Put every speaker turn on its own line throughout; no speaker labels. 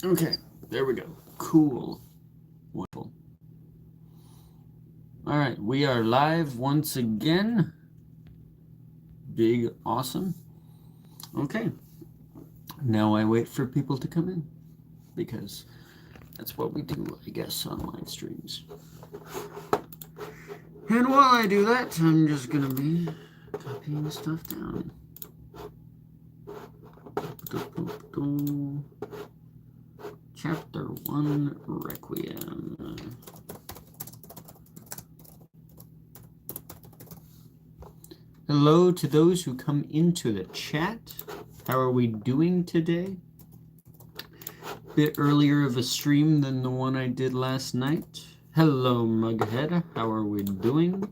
Okay, there we go. Cool. Wonderful. All right, we are live once again. Big awesome. Okay. Now I wait for people to come in because that's what we do, I guess, on live streams. And while I do that, I'm just gonna be copying stuff down. Chapter 1 Requiem. Hello to those who come into the chat. How are we doing today? Bit earlier of a stream than the one I did last night. Hello, Mughead. How are we doing?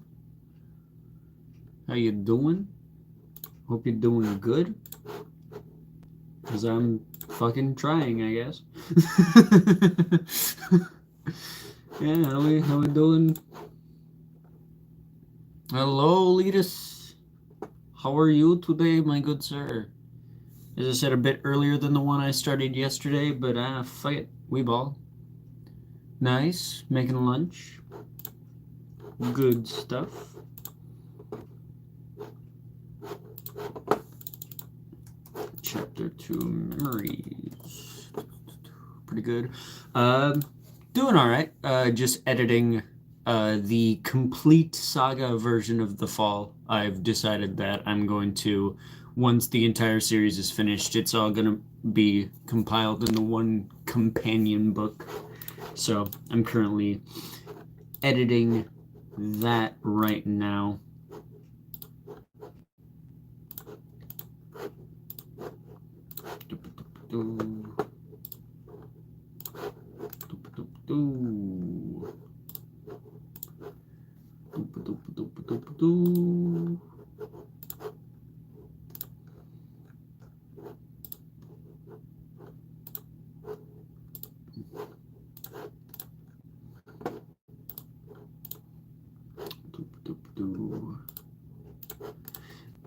How you doing? Hope you're doing good. Because I'm fucking trying, I guess. Yeah, how we doing? Hello, Letus. How are you today, my good sir? As I said, a bit earlier than the one I started yesterday, but fuck it, we ball. Nice, making lunch. Good stuff. Chapter 2 Memories. Pretty good. Doing alright. Just editing the complete saga version of The Fall. I've decided that I'm going to, once the entire series is finished, it's all going to be compiled in the one companion book. So I'm currently editing that right now.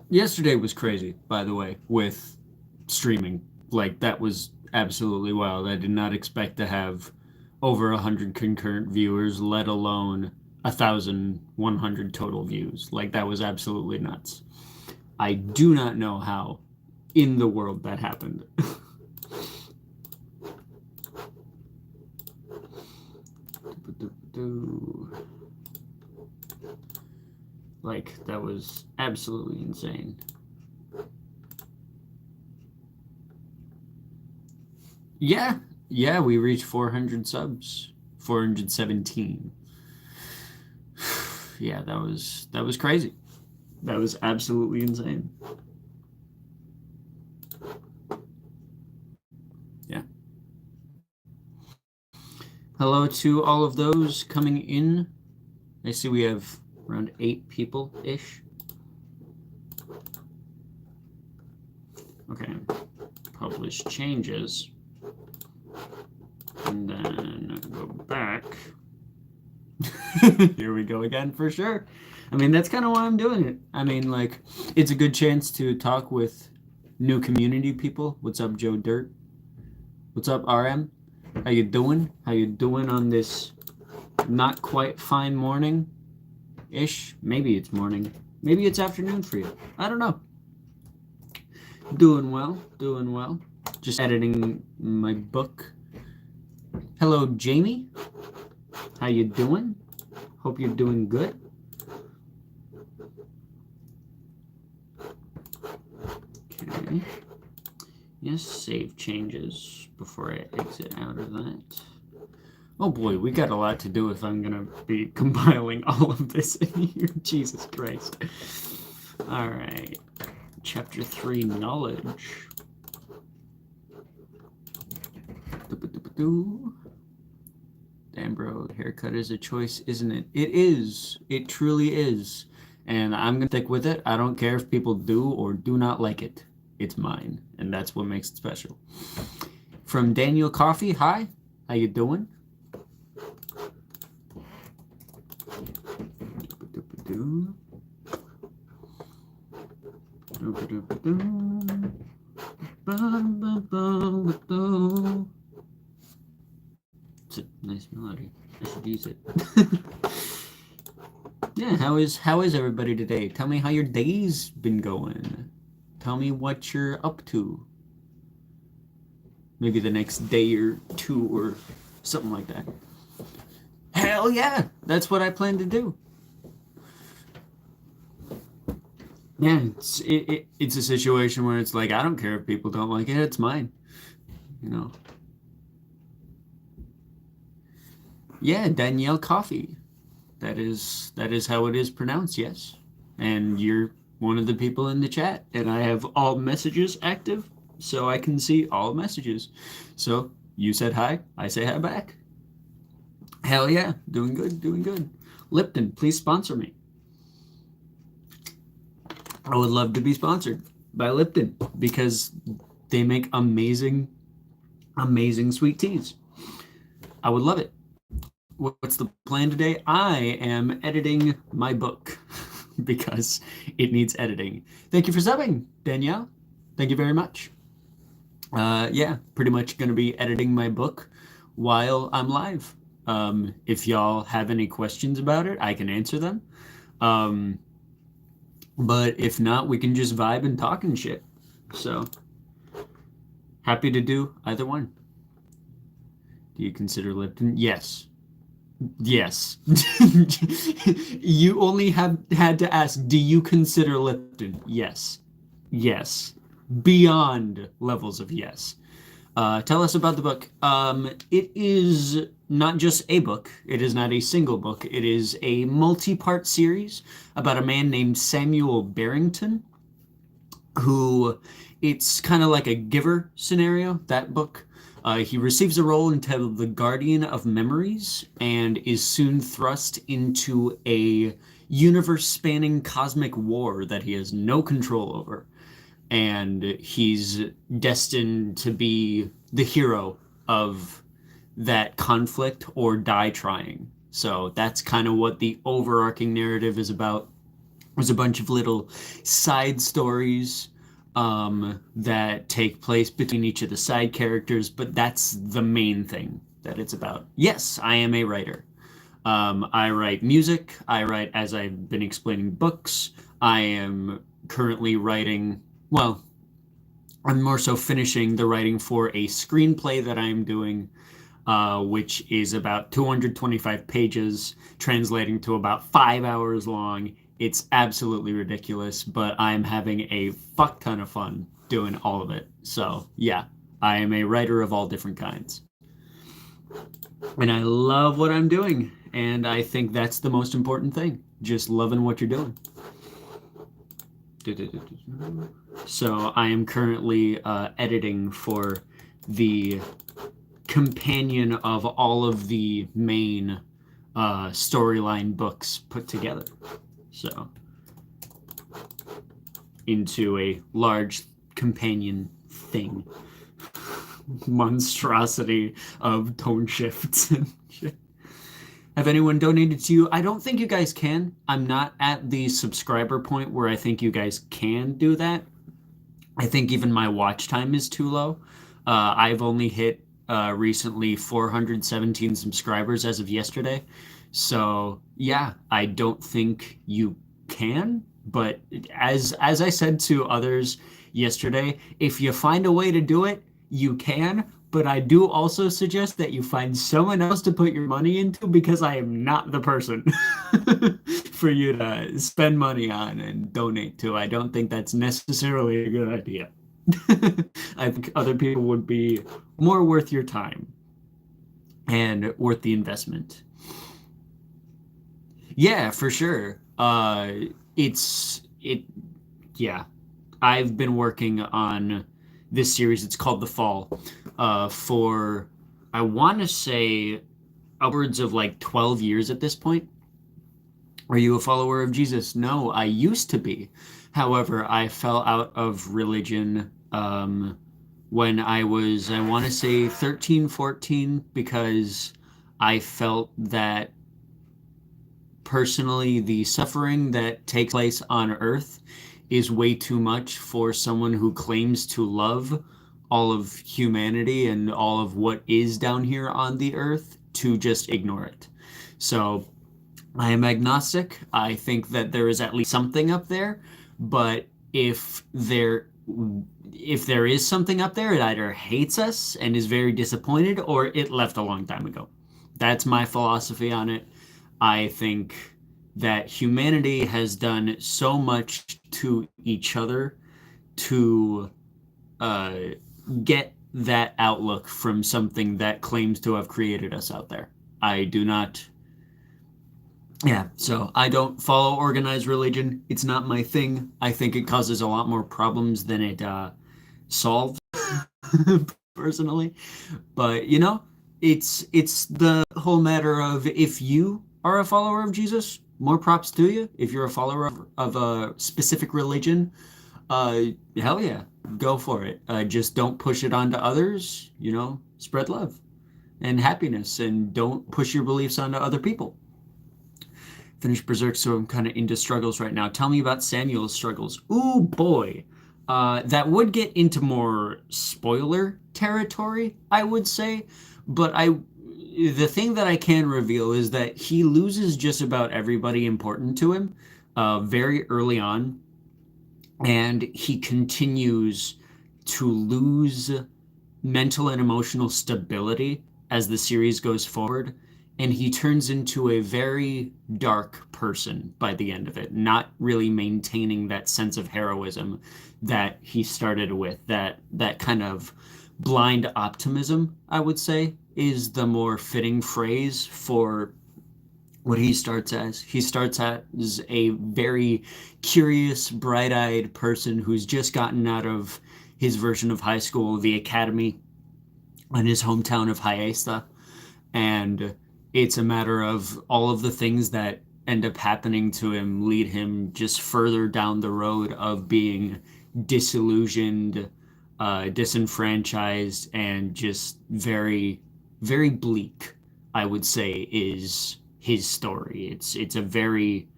Yesterday was crazy, by the way, with streaming. Like, that was absolutely wild. I did not expect to have over 100 concurrent viewers, let alone 1,100 total views. Like, that was absolutely nuts. I do not know how in the world that happened. Like, that was absolutely insane. Yeah, we reached 400 subs. 417. Yeah, that was crazy. That was absolutely insane. Yeah. Hello to all of those coming in. I see we have around 8 people-ish. Okay. Publish changes. And then go back. Here we go again for sure. I mean, that's kind of why I'm doing it. I mean, like, it's a good chance to talk with new community people. What's up, Joe Dirt? What's up, RM? How you doing? How you doing on this not quite fine morning-ish? Maybe it's morning. Maybe it's afternoon for you. I don't know. Doing well. Doing well. Just editing my book. Hello, Jamie. How you doing? Hope you're doing good. Okay. Yes, save changes before I exit out of that. Oh boy, we got a lot to do if I'm gonna be compiling all of this in here. Jesus Christ. Alright. Chapter 3, Knowledge. Damn, bro, haircut is a choice, isn't it? It is. It truly is. And I'm gonna stick with it. I don't care if people do or do not like it. It's mine, and that's what makes it special. From Daniel Coffee, hi. How you doing? Nice melody. I should use it. Yeah, how is everybody today? Tell me how your day's been going. Tell me what you're up to. Maybe the next day or two or something like that. Hell yeah, that's what I plan to do. Yeah, it's a situation where it's like, I don't care if people don't like it, it's mine. You know. Yeah, Danielle Coffee. That is how it is pronounced, yes. And you're one of the people in the chat, and I have all messages active, so I can see all messages. So you said hi, I say hi back. Hell yeah, doing good, doing good. Lipton, please sponsor me. I would love to be sponsored by Lipton because they make amazing, amazing sweet teas. I would love it. What's the plan today? I am editing my book because it needs editing. Thank you for subbing, Danielle. Thank you very much. Yeah, pretty much going to be editing my book while I'm live. If y'all have any questions about it, I can answer them. But if not, we can just vibe and talk and shit. So, happy to do either one. Do you consider Lipton? Yes. Yes. You only have had to ask, do you consider Lipton? Yes. Yes. Beyond levels of yes. Tell us about the book. It is not just a book. It is not a single book. It is a multi-part series about a man named Samuel Barrington, who it's kind of like a Giver scenario, that book. He receives a role entitled the Guardian of Memories and is soon thrust into a universe-spanning cosmic war that he has no control over. And he's destined to be the hero of that conflict or die trying. So that's kind of what the overarching narrative is about. There's a bunch of little side stories that take place between each of the side characters, but that's the main thing that it's about. Yes, I am a writer. I write music. I write, as I've been explaining, books. I am currently writing, well, I'm more so finishing the writing for a screenplay that I'm doing, which is about 225 pages, translating to about 5 hours long. It's absolutely ridiculous, but I'm having a fuck ton of fun doing all of it. So, yeah, I am a writer of all different kinds. And I love what I'm doing. And I think that's the most important thing. Just loving what you're doing. So I am currently editing for the companion of all of the main storyline books put together. So into a large companion thing. Monstrosity of tone shifts and shit. Have anyone donated to you? I don't think you guys can. I'm not at the subscriber point where I think you guys can do that. I think even my watch time is too low. I've only hit recently 417 subscribers as of yesterday. So yeah, I don't think you can. But as I said to others yesterday, if you find a way to do it, you can. But I do also suggest that you find someone else to put your money into, because I am not the person for you to spend money on and donate to. I don't think that's necessarily a good idea. I think other people would be more worth your time and worth the investment. Yeah, for sure. Yeah. I've been working on this series. It's called The Fall, for, I want to say, upwards of like 12 years at this point. Are you a follower of Jesus? No, I used to be. However, I fell out of religion when I was, I want to say 13, 14, because I felt that personally the suffering that takes place on Earth is way too much for someone who claims to love all of humanity and all of what is down here on the Earth to just ignore it. So I am agnostic. I think that there is at least something up there, but if there is something up there, it either hates us and is very disappointed, or it left a long time ago. That's my philosophy on it. I think that humanity has done so much to each other to uh, get that outlook from something that claims to have created us out there. I do not. Yeah, so I don't follow organized religion. It's not my thing. I think it causes a lot more problems than it solves, personally. But it's the whole matter of, if you are a follower of Jesus, more props to you. If you're a follower of a specific religion, uh, hell yeah, go for it. Just don't push it onto others. Spread love and happiness, and don't push your beliefs onto other people. Finished Berserk, so I'm kind of into struggles right now. Tell me about Samuel's struggles. Ooh, boy. That would get into more spoiler territory, I would say. But the thing that I can reveal is that he loses just about everybody important to him very early on. And he continues to lose mental and emotional stability as the series goes forward, and he turns into a very dark person by the end of it, not really maintaining that sense of heroism that he started with. That kind of blind optimism, I would say, is the more fitting phrase for what he starts as. He starts as a very curious, bright-eyed person who's just gotten out of his version of high school, the academy, in his hometown of Hyesta. And it's a matter of all of the things that end up happening to him lead him just further down the road of being disillusioned, disenfranchised, and just very, very bleak, I would say, is his story. It's a very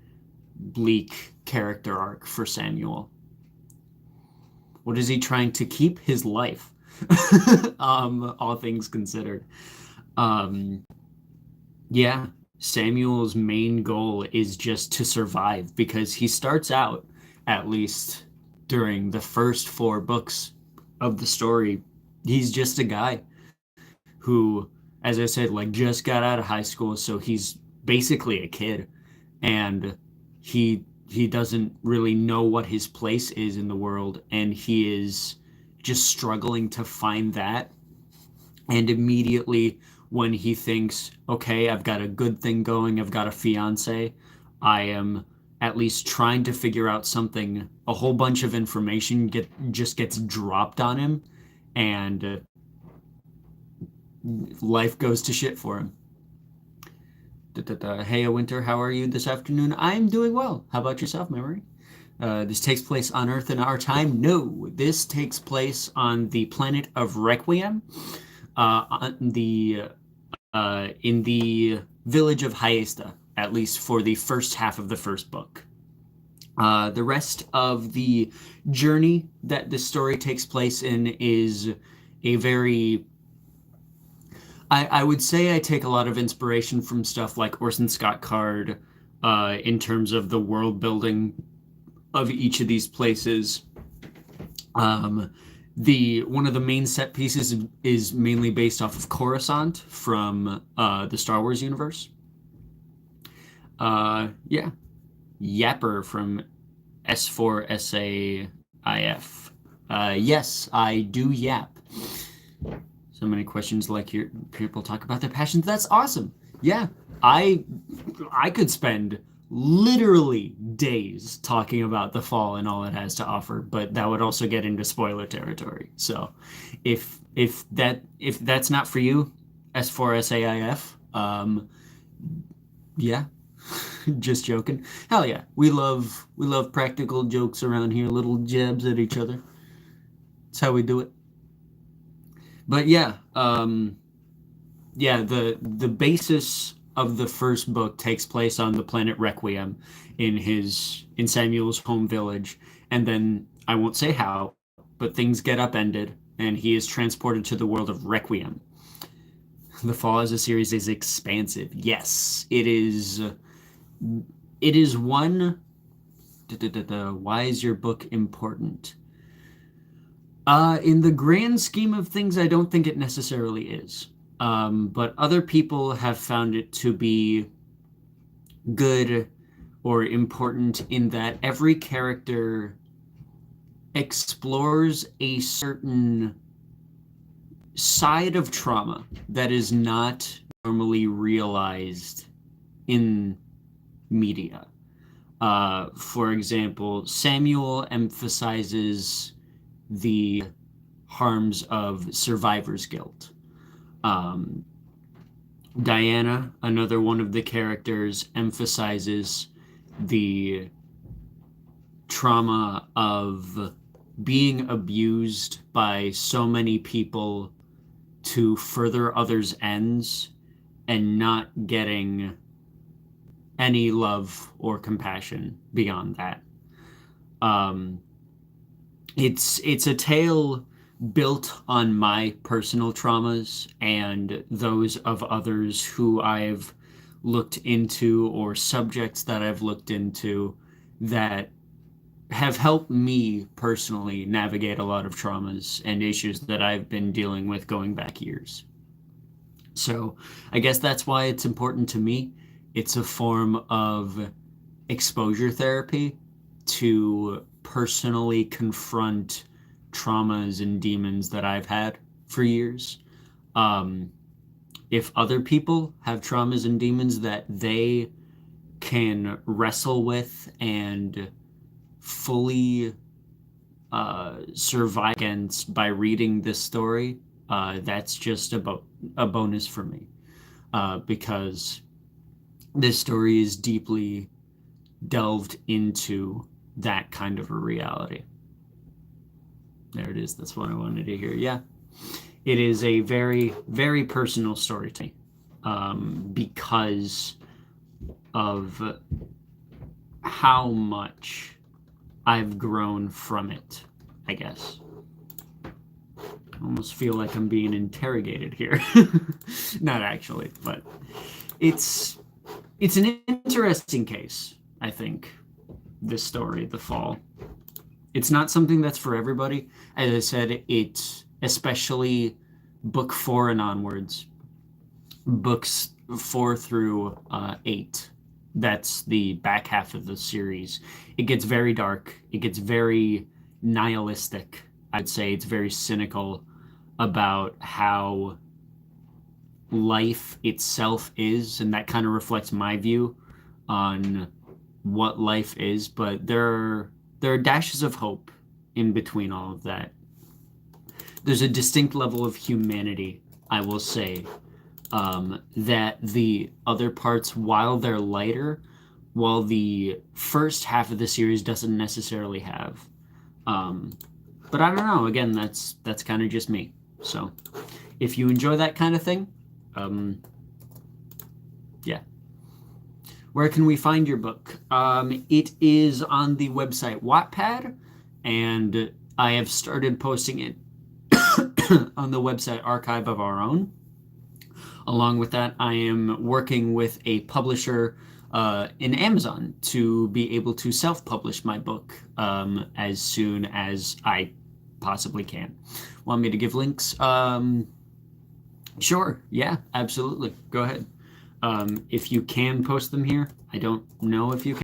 bleak character arc for Samuel. What is he trying to keep? His life. All things considered. Yeah, Samuel's main goal is just to survive, because he starts out, at least during the first 4 books of the story, he's just a guy who, as I said, like, just got out of high school, so he's basically a kid, and he doesn't really know what his place is in the world, and he is just struggling to find that. And immediately, when he thinks, okay, I've got a good thing going, I've got a fiance, I am at least trying to figure out something, a whole bunch of information just gets dropped on him, and life goes to shit for him. Hey, Winter, how are you this afternoon? I'm doing well. How about yourself, Memory? This takes place on Earth in our time? No, this takes place on the planet of Requiem, in the village of Hyesta, at least for the first half of the first book. The rest of the journey that this story takes place in is a very... I would say I take a lot of inspiration from stuff like Orson Scott Card, in terms of the world building of each of these places. One of the main set pieces is mainly based off of Coruscant from the Star Wars universe. Yeah, Yapper from S4SAIF. Yes, I do yap. So many questions, like your people talk about their passions. That's awesome. Yeah, I could spend literally days talking about the fall and all it has to offer, but that would also get into spoiler territory. So if that's not for you, S4SAIF, yeah, just joking. Hell yeah, we love practical jokes around here, little jabs at each other. That's how we do it. But yeah, the basis of the first book takes place on the planet Requiem, in Samuel's home village, and then I won't say how, but things get upended, and he is transported to the world of Requiem. The Fall as a series is expansive. Yes, it is. It is one. Why is your book important? In the grand scheme of things, I don't think it necessarily is. But other people have found it to be good or important in that every character explores a certain side of trauma that is not normally realized in media. For example, Samuel emphasizes the harms of survivor's guilt. Diana, another one of the characters, emphasizes the trauma of being abused by so many people to further others' ends and not getting any love or compassion beyond that. It's a tale built on my personal traumas and those of others who I've looked into or subjects that I've looked into that have helped me personally navigate a lot of traumas and issues that I've been dealing with going back years. So I guess that's why it's important to me. It's a form of exposure therapy to personally confront traumas and demons that I've had for years. If other people have traumas and demons that they can wrestle with and fully survive against by reading this story, that's just a bonus for me, because this story is deeply delved into that kind of a reality. There it is. That's what I wanted to hear. Yeah. It is a very, very personal story to me, because of how much I've grown from it, I guess. I almost feel like I'm being interrogated here. Not actually, but it's an interesting case, I think, this story, The Fall. It's not something that's for everybody. As I said, it's especially book 4 and onwards. Books 4 through 8. That's the back half of the series. It gets very dark. It gets very nihilistic. I'd say it's very cynical about how life itself is, and that kind of reflects my view on what life is. But there are dashes of hope in between all of that. There's a distinct level of humanity, I will say, that the other parts, while they're lighter, while the first half of the series doesn't necessarily have. But I don't know. Again, that's kind of just me. So if you enjoy that kind of thing, yeah. Where can we find your book? It is on the website Wattpad, and I have started posting it on the website Archive of Our Own. Along with that, I am working with a publisher in Amazon to be able to self-publish my book as soon as I possibly can. Want me to give links? Sure. Yeah, absolutely. Go ahead. If you can post them here, I don't know if you can.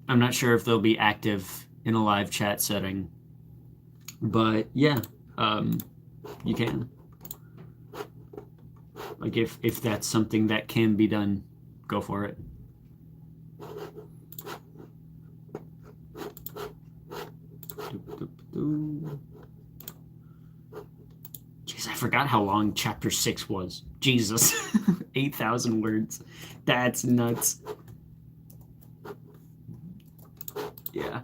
I'm not sure if they'll be active in a live chat setting, but yeah, you can. Like if that's something that can be done, go for it. Jeez, I forgot how long chapter 6 was. Jesus. 8,000 words. That's nuts. Yeah.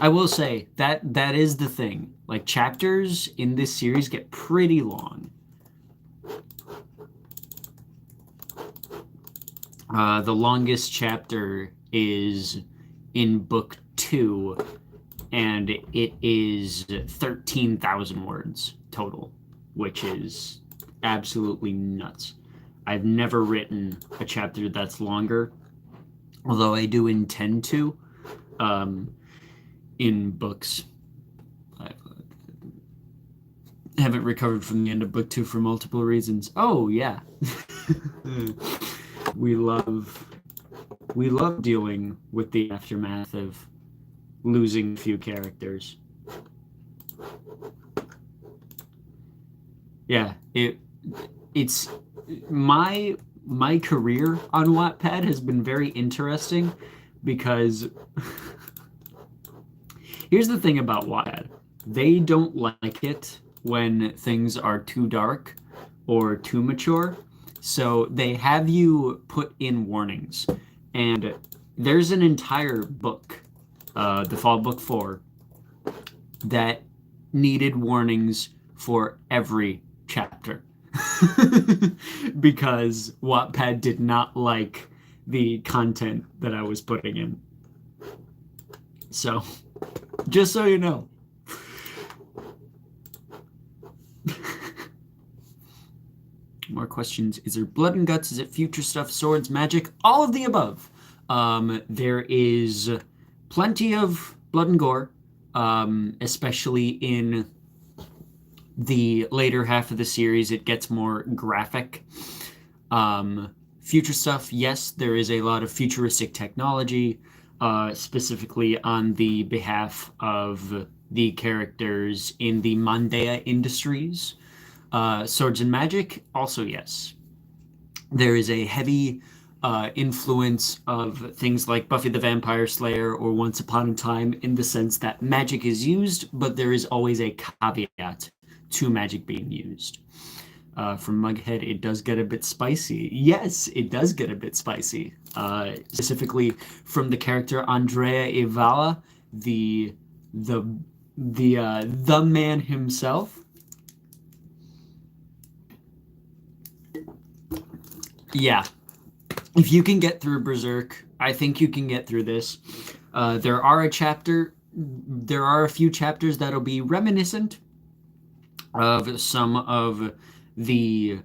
I will say that is the thing. Like, chapters in this series get pretty long. The longest chapter is in book 2, and it is 13,000 words total, which is absolutely nuts. I've never written a chapter that's longer, although I do intend to, in books. I haven't recovered from the end of book 2 for multiple reasons. Oh yeah. we love dealing with the aftermath of losing a few characters. Yeah, it's my career on Wattpad has been very interesting because here's the thing about Wattpad. They don't like it when things are too dark or too mature. So they have you put in warnings. And there's an entire book, the Fall Book 4, that needed warnings for every chapter. Because Wattpad did not like the content that I was putting in. So, just so you know. More questions. Is there blood and guts? Is it future stuff, swords, magic? All of the above. There is plenty of blood and gore, especially in the later half of the series. It gets more graphic. Future stuff, yes, there is a lot of futuristic technology, specifically on the behalf of the characters in the Mandea Industries. Swords and magic, also yes. There is a heavy influence of things like Buffy the Vampire Slayer or Once Upon a Time, in the sense that magic is used, but there is always a caveat to magic being used. From Mughead, it does get a bit spicy. Yes, it does get a bit spicy. Specifically from the character Andrea Ivala, the man himself. Yeah, if you can get through Berserk, I think you can get through this. There are a few chapters that'll be reminiscent of some of the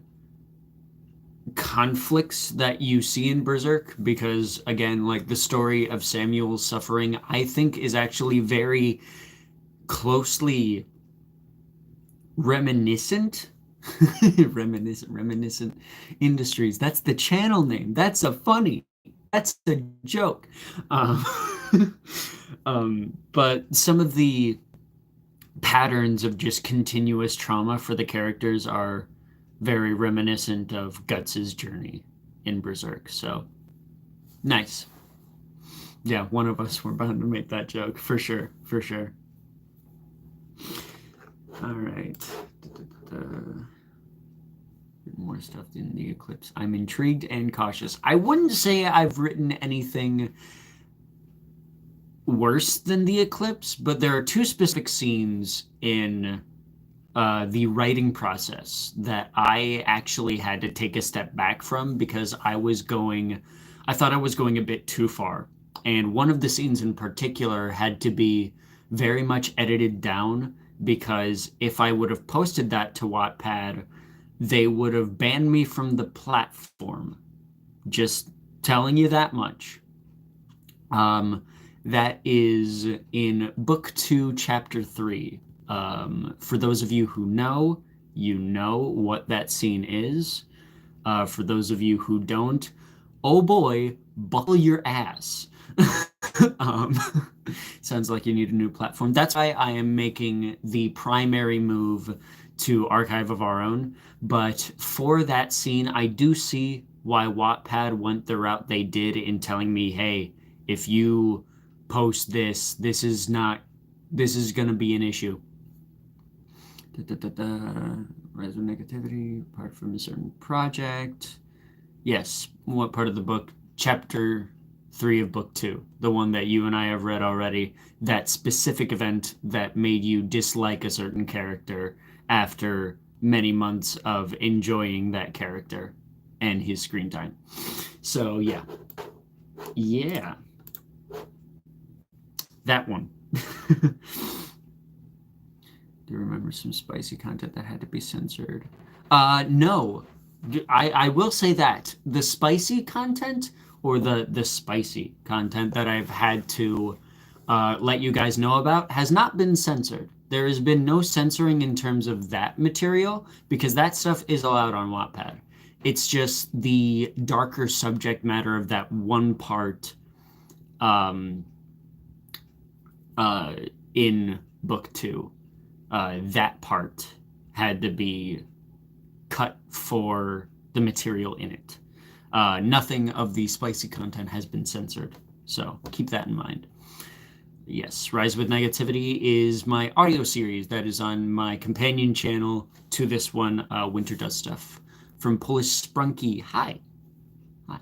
conflicts that you see in Berserk, because again, like the story of Samuel's suffering, I think is actually very closely reminiscent. Reminiscent Industries. That's the channel name. That's a joke. But some of the patterns of just continuous trauma for the characters are very reminiscent of Guts' journey in Berserk. So nice. Yeah, one of us were bound to make that joke for sure. For sure. All right. More stuff in the Eclipse. I'm intrigued and cautious. I wouldn't say I've written anything worse than the Eclipse, but there are two specific scenes in the writing process that I actually had to take a step back from, because I thought I was going a bit too far. And one of the scenes in particular had to be very much edited down, because if I would have posted that to Wattpad, they would have banned me from the platform. Just telling you that much. That is in Book 2, Chapter 3. For those of you who know, you know what that scene is. For those of you who don't, oh boy, buckle your ass. Sounds like you need a new platform. That's why I am making the primary move to Archive of Our Own. But for that scene, I do see why Wattpad went the route they did in telling me, hey, if you post this, this is going to be an issue. Rise of negativity, apart from a certain project. Yes, what part of the book? Chapter 3 of Book 2, the one that you and I have read already, that specific event that made you dislike a certain character after many months of enjoying that character and his screen time. So yeah. That one. Do you remember some spicy content that had to be censored? No. I will say that the spicy content or the spicy content that I've had to let you guys know about has not been censored. There has been no censoring in terms of that material because that stuff is allowed on Wattpad. It's just the darker subject matter of that one part um, uh, in book two. That part had to be cut for the material in it. Nothing of the spicy content has been censored, so keep that in mind. Yes, Rise with Negativity is my audio series that is on my companion channel to this one, Winter Does Stuff. From Polish Sprunky, hi. Hi.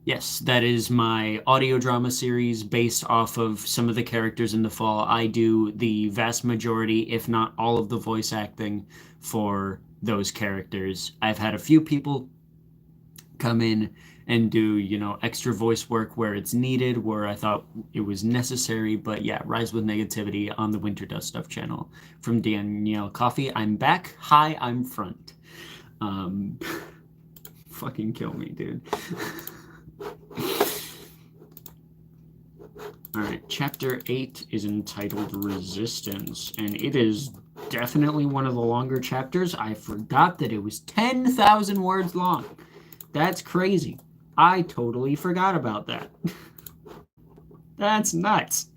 Yes, that is my audio drama series based off of some of the characters in The Fall. I do the vast majority, if not all of the voice acting for those characters. I've had a few people come in and do, extra voice work where it's needed, where I thought it was necessary. But yeah, Rise with Negativity on the Winter Does Stuff channel from Danielle Coffey. I'm back. Hi, I'm front. Fucking kill me, dude. All right, chapter 8 is entitled Resistance, and it is definitely one of the longer chapters. I forgot that it was 10,000 words long. That's crazy. I totally forgot about that. That's nuts.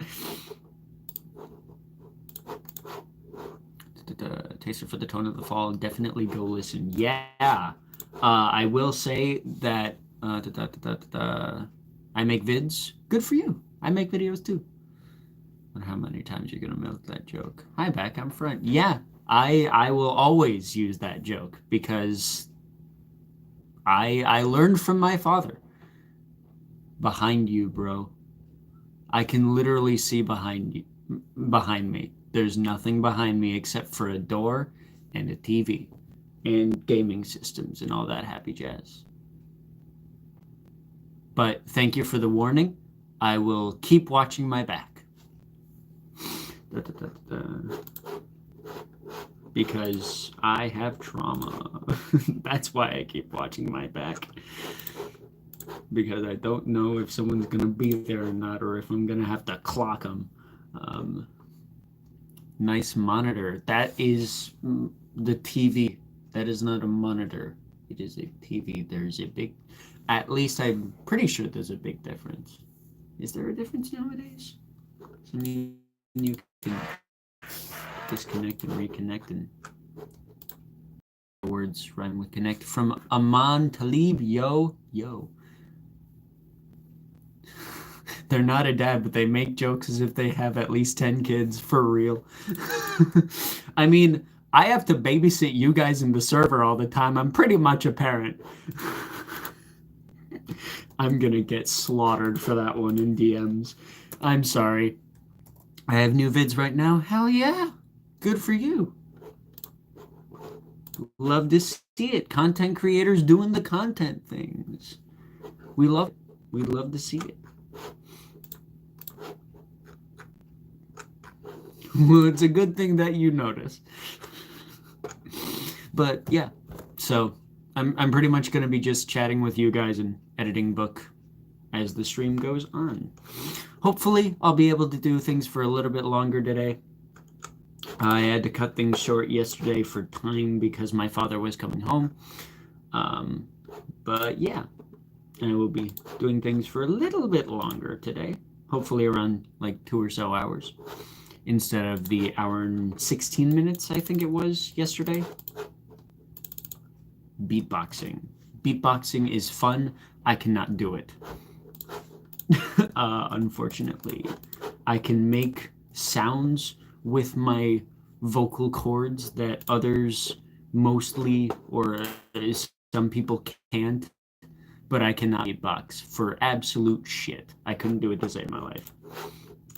Taster for the Tone of the Fall. Definitely go listen. Yeah. I will say that I make vids. Good for you. I make videos too. Wonder how many times you're gonna milk that joke. Hi, back. I'm front. Yeah, I will always use that joke because I learned from my father. Behind you, bro. I can literally see behind me. There's nothing behind me except for a door and a TV and gaming systems and all that happy jazz. But thank you for the warning. I will keep watching my back. Because I have trauma. That's why I keep watching my back. Because I don't know if someone's going to be there or not, or if I'm going to have to clock them. Nice monitor. That is the TV. That is not a monitor. It is a TV. There's a big... At least I'm pretty sure there's a big difference. Is there a difference nowadays? You can disconnect and reconnect, and words rhyme with connect. From Aman Talib, yo. They're not a dad, but they make jokes as if they have at least 10 kids, for real. I mean, I have to babysit you guys in the server all the time. I'm pretty much a parent. I'm gonna get slaughtered for that one in DMs. I'm sorry. I have new vids right now. Hell yeah. Good for you. Love to see it. Content creators doing the content things. We love it. We love to see it. Well, it's a good thing that you notice. But yeah, so I'm pretty much going to be just chatting with you guys and editing book as the stream goes on. Hopefully, I'll be able to do things for a little bit longer today. I had to cut things short yesterday for time because my father was coming home. But yeah, I will be doing things for a little bit longer today. Hopefully around like 2 or so hours instead of the hour and 16 minutes, I think it was yesterday. Beatboxing. Beatboxing is fun. I cannot do it. Unfortunately. I can make sounds with my vocal cords that others mostly, or some people can't, but I cannot beatbox for absolute shit. I couldn't do it to save my life.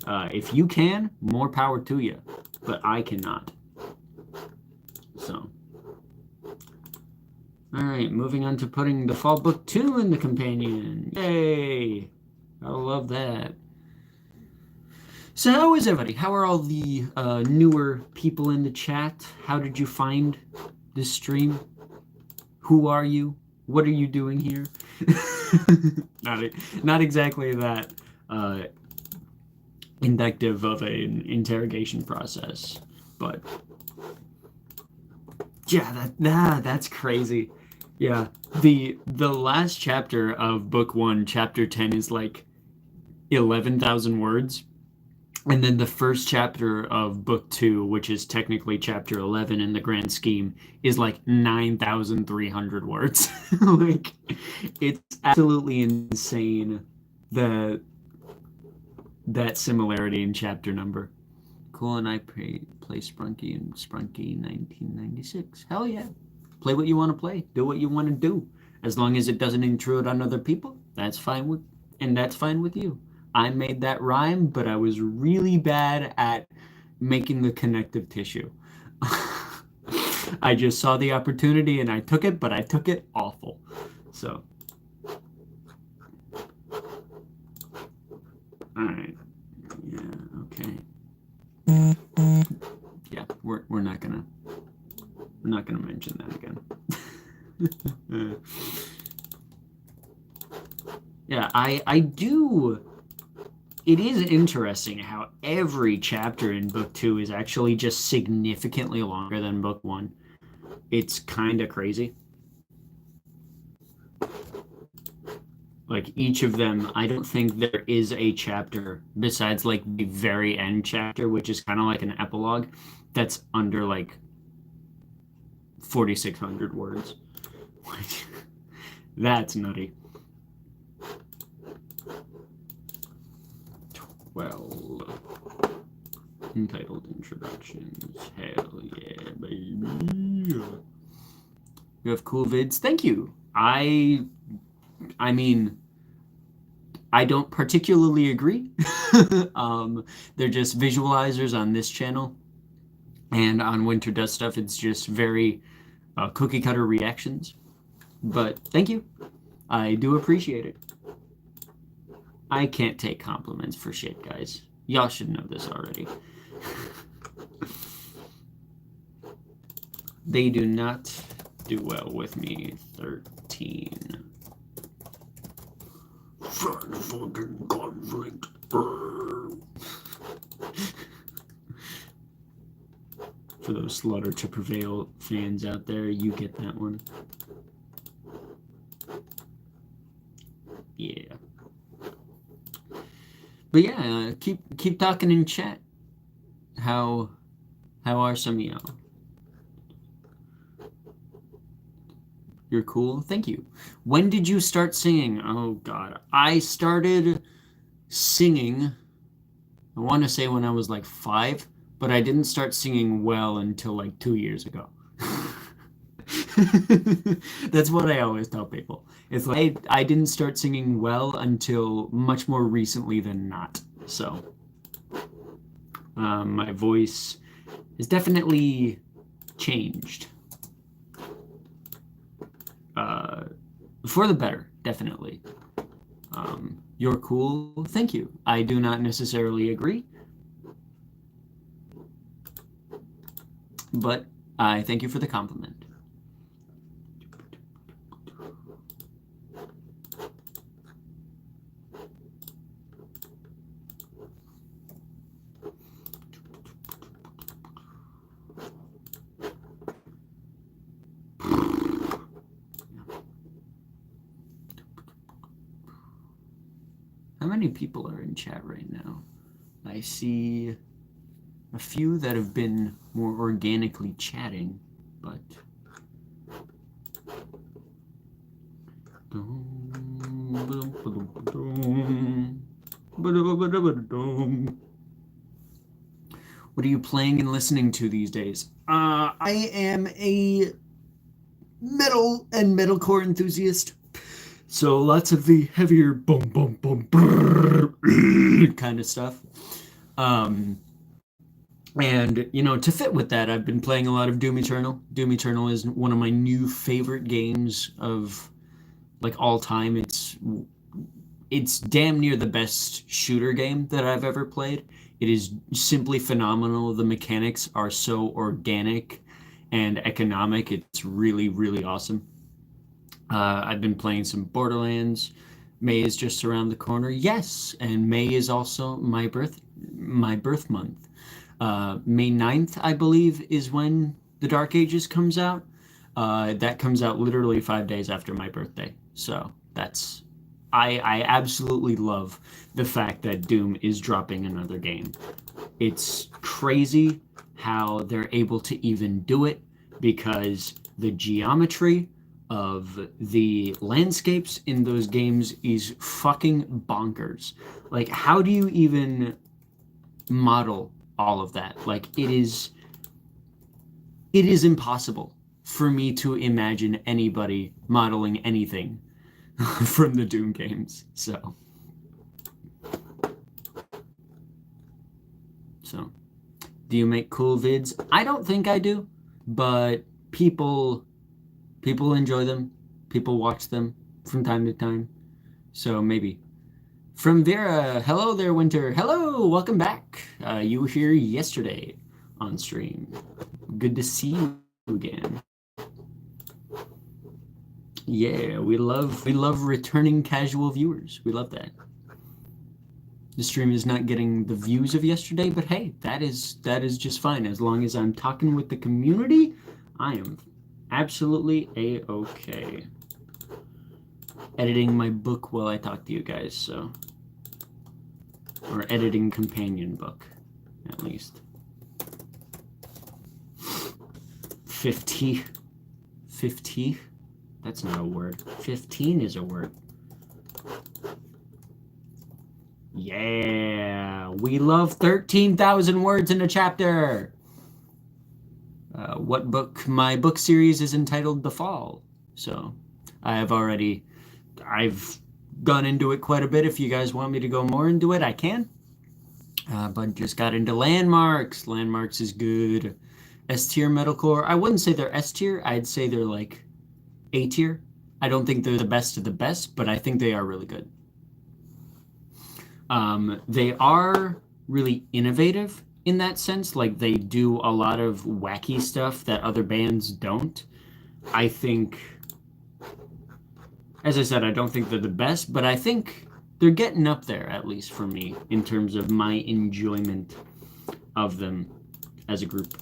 If you can, more power to you, but I cannot. So, all right, moving on to putting the Fall Book 2 in the companion. Yay! I love that. So how is everybody? How are all the newer people in the chat? How did you find this stream? Who are you? What are you doing here? Not exactly that inductive of an interrogation process, but yeah, that's crazy. Yeah, the last chapter of book 1, chapter 10, is like 11,000 words. And then the first chapter of book 2, which is technically chapter 11 in the grand scheme, is like 9,300 words. Like, it's absolutely insane, that similarity in chapter number. Cool, and I play Sprunky and Sprunky 1996. Hell yeah. Play what you want to play. Do what you want to do. As long as it doesn't intrude on other people, that's fine with you. I made that rhyme, but I was really bad at making the connective tissue. I just saw the opportunity and I took it, but I took it awful. So, all right. Yeah, okay. Yeah, we're not gonna mention that again. Yeah, I do. It is interesting how every chapter in book 2 is actually just significantly longer than book 1. It's kind of crazy. Like, each of them, I don't think there is a chapter besides like the very end chapter, which is kind of like an epilogue, that's under like 4,600 words. That's nutty. 12 entitled introductions. Hell yeah, baby. You have cool vids. Thank you. I mean, I don't particularly agree. They're just visualizers on this channel, and on Winter Does Stuff, it's just very cookie cutter reactions. But thank you. I do appreciate it. I can't take compliments for shit, guys. Y'all should know this already. They do not do well with me. 13. Fucking conflict. For those Slaughter to Prevail fans out there, you get that one. Yeah. But yeah, keep talking in chat. How are some of y'all? You're cool. Thank you. When did you start singing? Oh God, I started singing, I want to say when I was like 5, but I didn't start singing well until like 2 years ago. That's what I always tell people. It's like I didn't start singing well until much more recently than not. So my voice has definitely changed. For the better, definitely. You're cool. Thank you. I do not necessarily agree, but I thank you for the compliment. How many people are in chat right now? I see a few that have been more organically chatting, but what are you playing and listening to these days? I am a metal and metalcore enthusiast. So lots of the heavier boom, boom, boom, kind of stuff. And, you know, to fit with that, I've been playing a lot of Doom Eternal. Doom Eternal is one of my new favorite games of, like, all time. It's damn near the best shooter game that I've ever played. It is simply phenomenal. The mechanics are so organic and economic. It's really, really awesome. I've been playing some Borderlands. May is just around the corner. Yes, and May is also my birth month. May 9th, I believe, is when The Dark Ages comes out. That comes out literally 5 days after my birthday. So that's I absolutely love the fact that Doom is dropping another game. It's crazy how they're able to even do it because the geometry of the landscapes in those games is fucking bonkers. Like, how do you even model all of that? Like, it is impossible for me to imagine anybody modeling anything from the Doom games. So, do you make cool vids? I don't think I do, but people enjoy them. People watch them from time to time. So maybe. From Vera, hello there, Winter. Hello, welcome back. You were here yesterday on stream. Good to see you again. Yeah, we love returning casual viewers. We love that. The stream is not getting the views of yesterday, but hey, that is just fine. As long as I'm talking with the community, I am absolutely a-okay. Editing my book while I talk to you guys, so. Or editing companion book, at least. 50. That's not a word. 15 is a word. Yeah, we love 13,000 words in a chapter. What book? My book series is entitled The Fall. So I've gone into it quite a bit. If you guys want me to go more into it, I can. But just got into Landmarks. Landmarks is good. S-tier metalcore. I wouldn't say they're S-tier. I'd say they're like A-tier. I don't think they're the best of the best, but I think they are really good. They are really innovative in that sense. Like, they do a lot of wacky stuff that other bands don't. I think, as I said, I don't think they're the best, but I think they're getting up there, at least for me, in terms of my enjoyment of them as a group.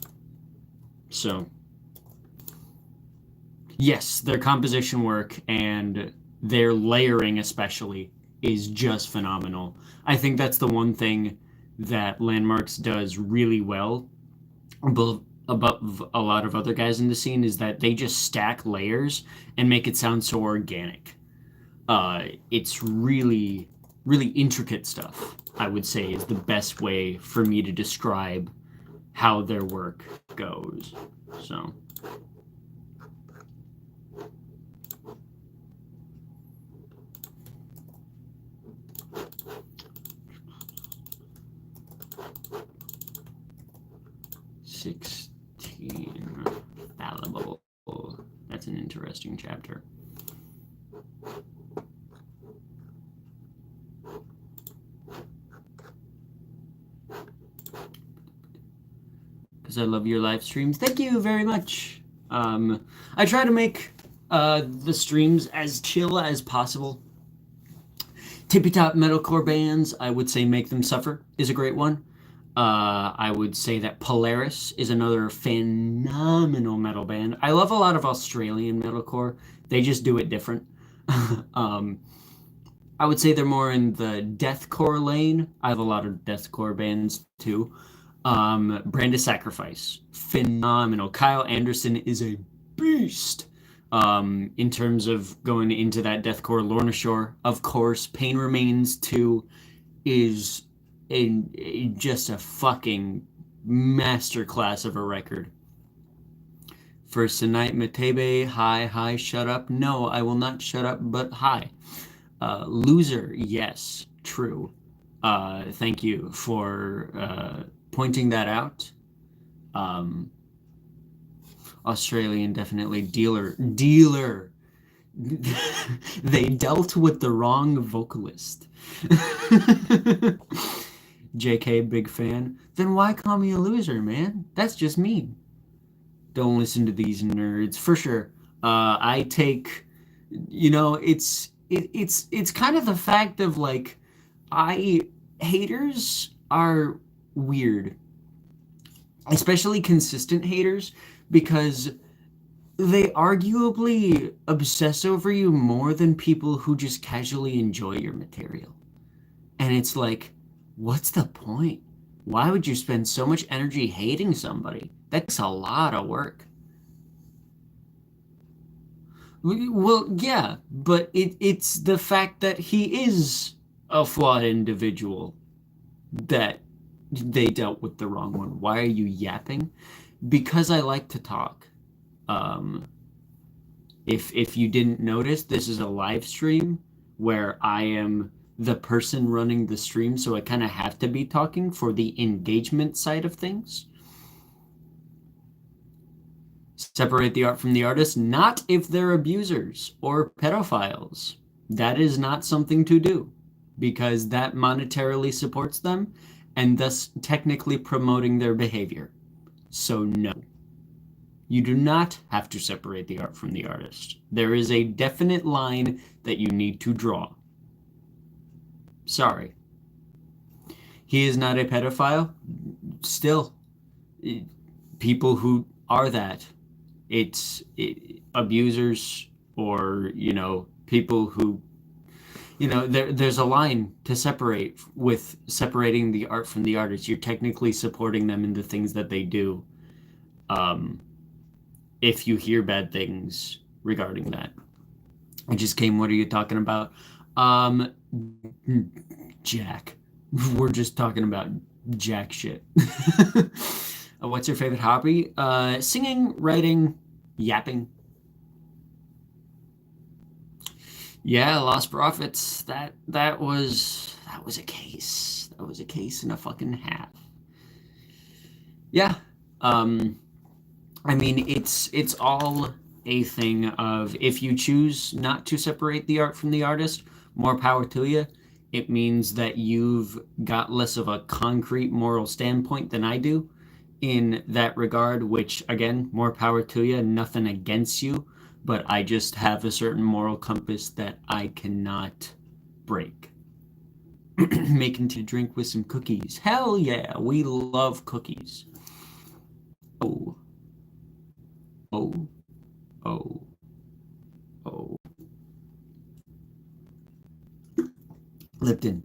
So, yes, their composition work and their layering especially is just phenomenal. I think that's the one thing that Landmarks does really well above a lot of other guys in the scene, is that they just stack layers and make it sound so organic. It's really, really intricate stuff, I would say, is the best way for me to describe how their work goes. So. Fallible. That's an interesting chapter. Because I love your live streams. Thank you very much. I try to make the streams as chill as possible. Tippy top metalcore bands, I would say Make Them Suffer is a great one. I would say that Polaris is another phenomenal metal band. I love a lot of Australian metalcore. They just do it different. I would say they're more in the deathcore lane. I have a lot of deathcore bands too. Brand of Sacrifice, phenomenal. Kyle Anderson is a beast. In terms of going into that deathcore. Lorna Shore, of course. Pain Remains 2 is just a fucking masterclass of a record. First tonight, Matebe, hi, shut up. No, I will not shut up, but hi. Loser, yes, true. Thank you for pointing that out. Australian, definitely. Dealer. They dealt with the wrong vocalist. JK, big fan. Then why call me a loser, man? That's just mean. Don't listen to these nerds for sure. I take, you know, it's kind of the fact of like, I haters are weird, especially consistent haters, because they arguably obsess over you more than people who just casually enjoy your material. And it's like, what's the point? Why would you spend so much energy hating somebody? That's a lot of work. Well, yeah, but it's the fact that he is a flawed individual that they dealt with the wrong one. Why are you yapping? Because I like to talk. Um, if you didn't notice, this is a live stream where I am the person running the stream, so I kind of have to be talking for the engagement side of things. Separate the art from the artist, not if they're abusers or pedophiles. That is not something to do because that monetarily supports them and thus technically promoting their behavior. So, no. You do not have to separate the art from the artist. There is a definite line that you need to draw. Sorry. He is not a pedophile. Still, people who are that, abusers or, people who, there's a line to separate with separating the art from the artist. You're technically supporting them in the things that they do. If you hear bad things regarding that. I just came, what are you talking about? Jack. We're just talking about jack shit. What's your favorite hobby? Singing, writing, yapping. Yeah, Lost Prophets. That was a case. That was a case and a fucking half. Yeah. I mean, it's all a thing of if you choose not to separate the art from the artist, more power to you. It means that you've got less of a concrete moral standpoint than I do in that regard, which again, more power to you, nothing against you, but I just have a certain moral compass that I cannot break. Making to drink with some cookies. Hell yeah, we love cookies. Oh. Oh, oh, oh. Lipton.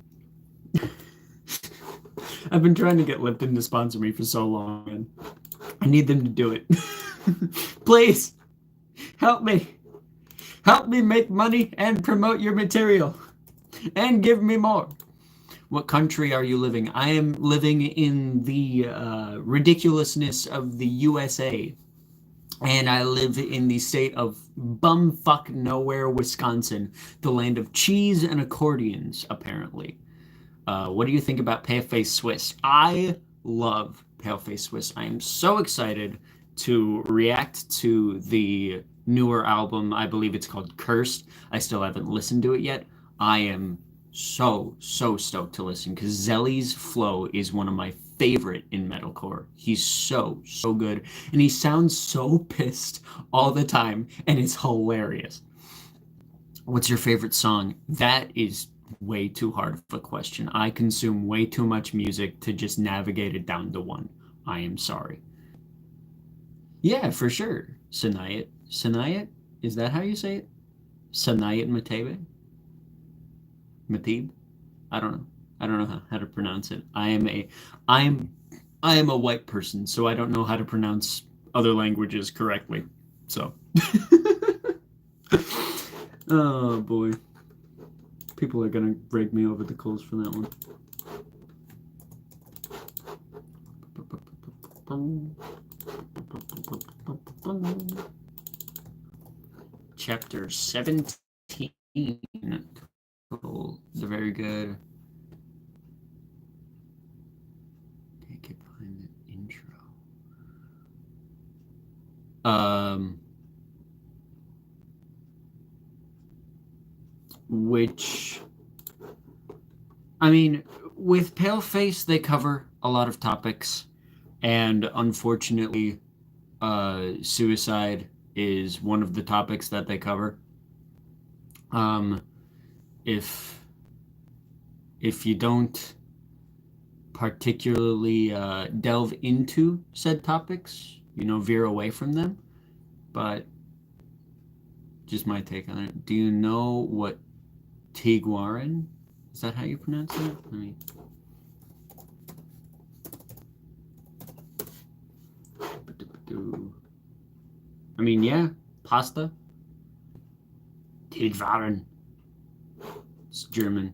I've been trying to get Lipton to sponsor me for so long, and I need them to do it. Please, help me. Help me make money and promote your material. And give me more. What country are you living? I am living in the ridiculousness of the USA. And I live in the state of bumfuck nowhere, Wisconsin, the land of cheese and accordions, apparently. What do you think about Paleface Swiss? I love Paleface Swiss. I am so excited to react to the newer album. I believe it's called Cursed. I still haven't listened to it yet. I am so stoked to listen because Zelly's flow is one of my favorite in metalcore. He's so good, and he sounds so pissed all the time, and it's hilarious. What's your favorite song? That is way too hard of a question. I consume way too much music to just navigate it down to one. I am sorry. Yeah, for sure. Sanayat. Sanayat? Is that how you say it? Sanayat Matebe? Matib? I don't know. I don't know how to pronounce it. I am a white person, so I don't know how to pronounce other languages correctly. So oh boy. People are gonna rake me over the coals for that one. Chapter 17. Cool. They're very good. Can't get behind the intro. Which, I mean, with Paleface, they cover a lot of topics, and unfortunately, suicide is one of the topics that they cover. Um, if you don't particularly delve into said topics, veer away from them. But just my take on it. Do you know what Tiguarin? Is that how you pronounce it? Yeah, pasta. Tiguarin. It's German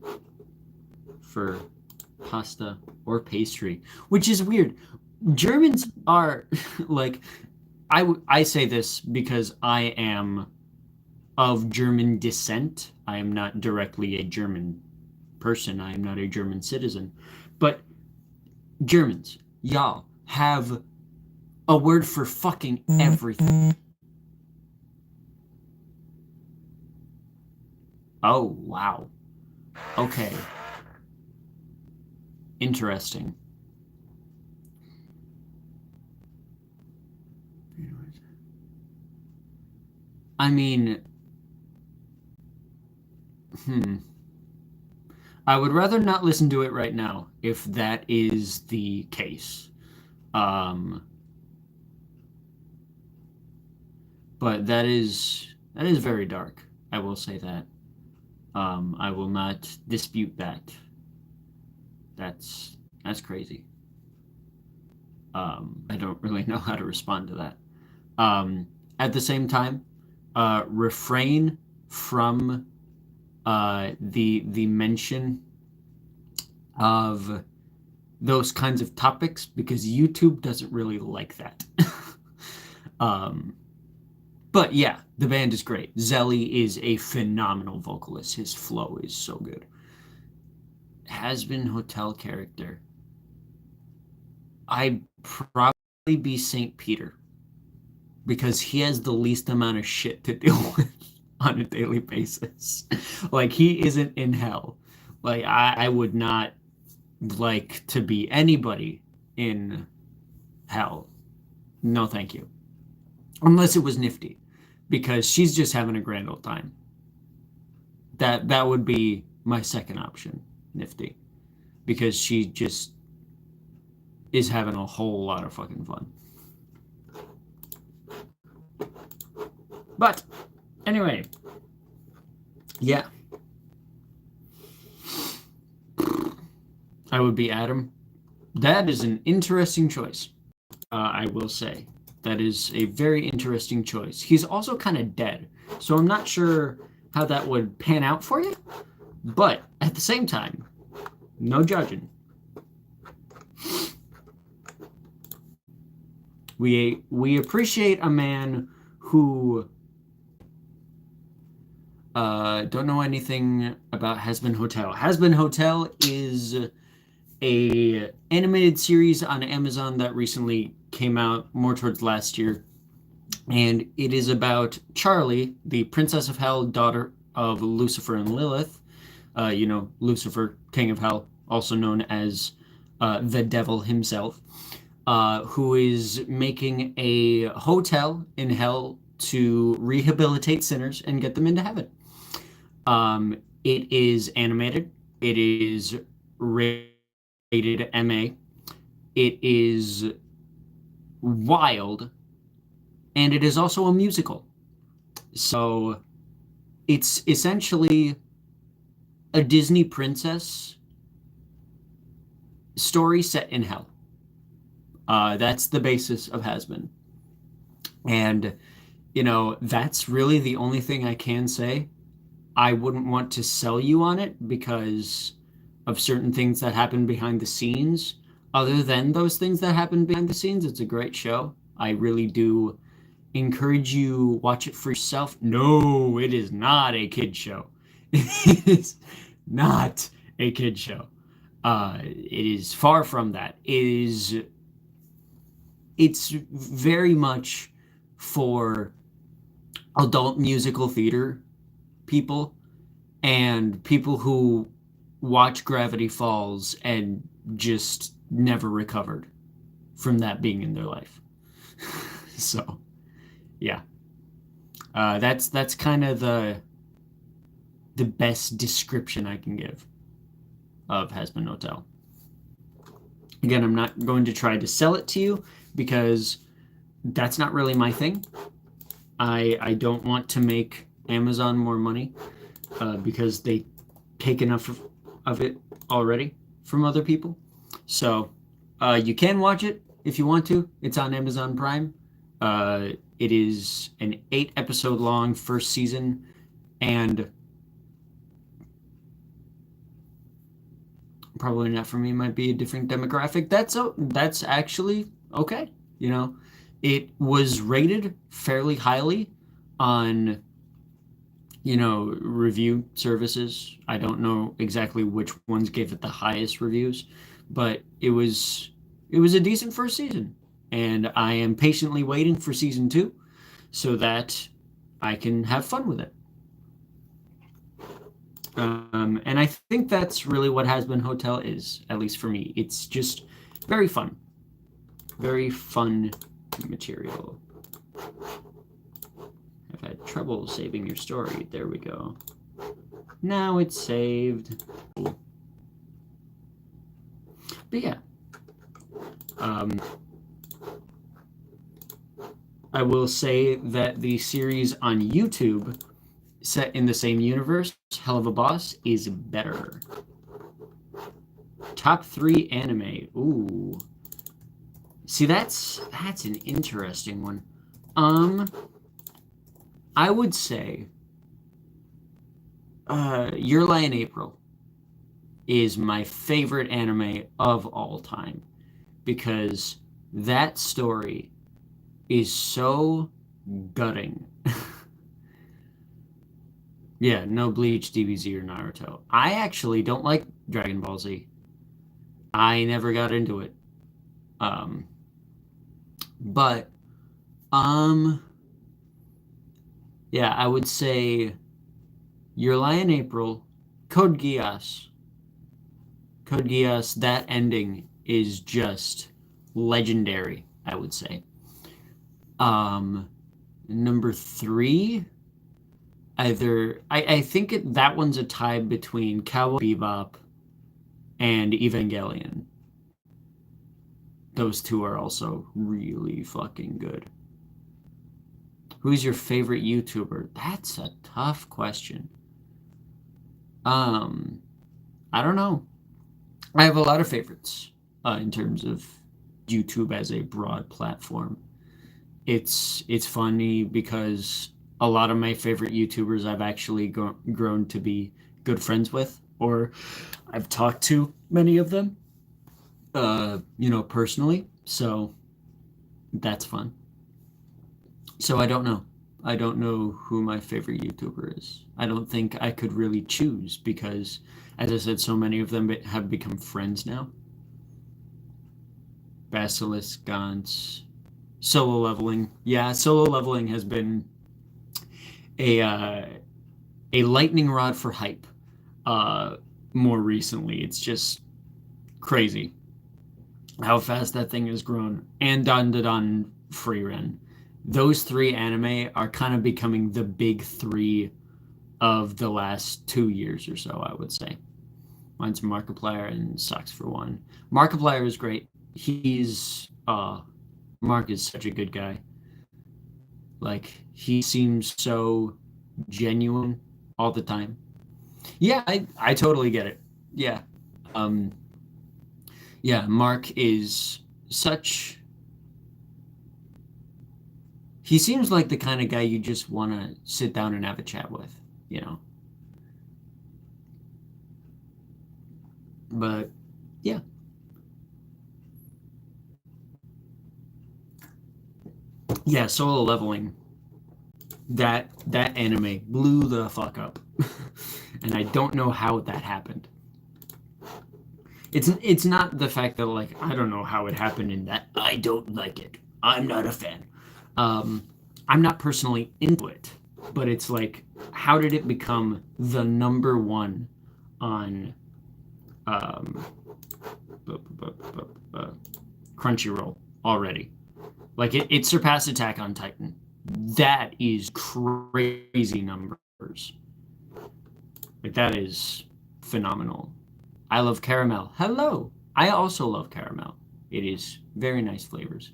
for pasta or pastry, which is weird. Germans are like, I say this because I am of German descent. I am not directly a German person. I am not a German citizen. But Germans, y'all, have a word for fucking everything. Oh, wow. Okay. Interesting. I mean, I would rather not listen to it right now if that is the case. But that is very dark. I will say that. I will not dispute that. That's crazy. I don't really know how to respond to that. At the same time, refrain from the mention of those kinds of topics because YouTube doesn't really like that. But yeah, the band is great. Zelly is a phenomenal vocalist. His flow is so good. Hazbin Hotel character. I'd probably be St. Peter because he has the least amount of shit to deal with on a daily basis. Like, he isn't in hell. Like, I would not like to be anybody in hell. No, thank you. Unless it was Nifty, because she's just having a grand old time. That would be my second option, Nifty, because she just is having a whole lot of fucking fun. But anyway, yeah, I would be Adam. That is an interesting choice. I will say that is a very interesting choice. He's also kind of dead, so I'm not sure how that would pan out for you. But at the same time, no judging. We appreciate a man who don't know anything about Hazbin Hotel. Hazbin Hotel is a animated series on Amazon that recently came out more towards last year, and it is about Charlie, the Princess of Hell, daughter of Lucifer and Lilith. Lucifer, King of Hell, also known as the devil himself, who is making a hotel in hell to rehabilitate sinners and get them into heaven. It is animated. It is rated MA. It is wild, and it is also a musical. So it's essentially a Disney princess story set in hell. That's the basis of Hazbin. And, that's really the only thing I can say. I wouldn't want to sell you on it because of certain things that happen behind the scenes. Other than those things that happen behind the scenes, it's a great show. I really do encourage you watch it for yourself. No, it is not a kid show. It is not a kid show. It is far from that. It's very much for adult musical theater people and people who watch Gravity Falls and just never recovered from that being in their life. So yeah, that's kind of the best description I can give of Hazbin Hotel. Again, I'm not going to try to sell it to you because that's not really my thing. I don't want to make Amazon more money because they take enough of it already from other people. So you can watch it if you want to. It's on Amazon Prime. It is an 8-episode long first season, and probably not for me. Might be a different demographic. That's actually okay. You know, it was rated fairly highly on review services. I don't know exactly which ones gave it the highest reviews, but it was a decent first season, and I am patiently waiting for season 2 so that I can have fun with it. And I think that's really what Hazbin Hotel is, at least for me. It's just very fun material. I've had trouble saving your story. There we go. Now it's saved. Cool. But yeah, I will say that the series on YouTube set in the same universe, Helluva Boss, is better. Top 3 anime. Ooh. See, that's an interesting one. I would say Your Lie in April is my favorite anime of all time because that story is so gutting. Yeah, no Bleach, DBZ, or Naruto. I actually don't like Dragon Ball Z. I never got into it. But yeah, I would say Your Lie in April, Code Geass. Code Geass, that ending is just legendary, I would say. Number 3, I think that one's a tie between Cowboy Bebop and Evangelion. Those two are also really fucking good. Who's your favorite YouTuber? That's a tough question. I don't know. I have a lot of favorites in terms of YouTube as a broad platform. It's funny because a lot of my favorite YouTubers I've actually grown to be good friends with, or I've talked to many of them, personally. So that's fun. So I don't know. I don't know who my favorite YouTuber is. I don't think I could really choose because, as I said, so many of them have become friends now. Basilisk, Gauntz, Solo Leveling. Yeah, Solo Leveling has been a lightning rod for hype. More recently, it's just crazy how fast that thing has grown. And Dandadan Frieren. Those 3 anime are kind of becoming the big 3 of the last 2 years or so, I would say. Mine's Markiplier and Sucks for One. Markiplier is great. Mark is such a good guy. Like, he seems so genuine all the time. Yeah, I totally get it. Yeah. Yeah, Mark is such. He seems like the kind of guy you just want to sit down and have a chat with, you know. But yeah. Yeah, Solo Leveling. That anime blew the fuck up. And I don't know how that happened. It's not the fact that, like, I don't know how it happened in that I don't like it. I'm not a fan. I'm not personally into it, but it's like, how did it become the number 1 on Crunchyroll already? Like it surpassed Attack on Titan. That is crazy numbers. Like that is phenomenal. I love caramel. Hello. I also love caramel. It is very nice flavors.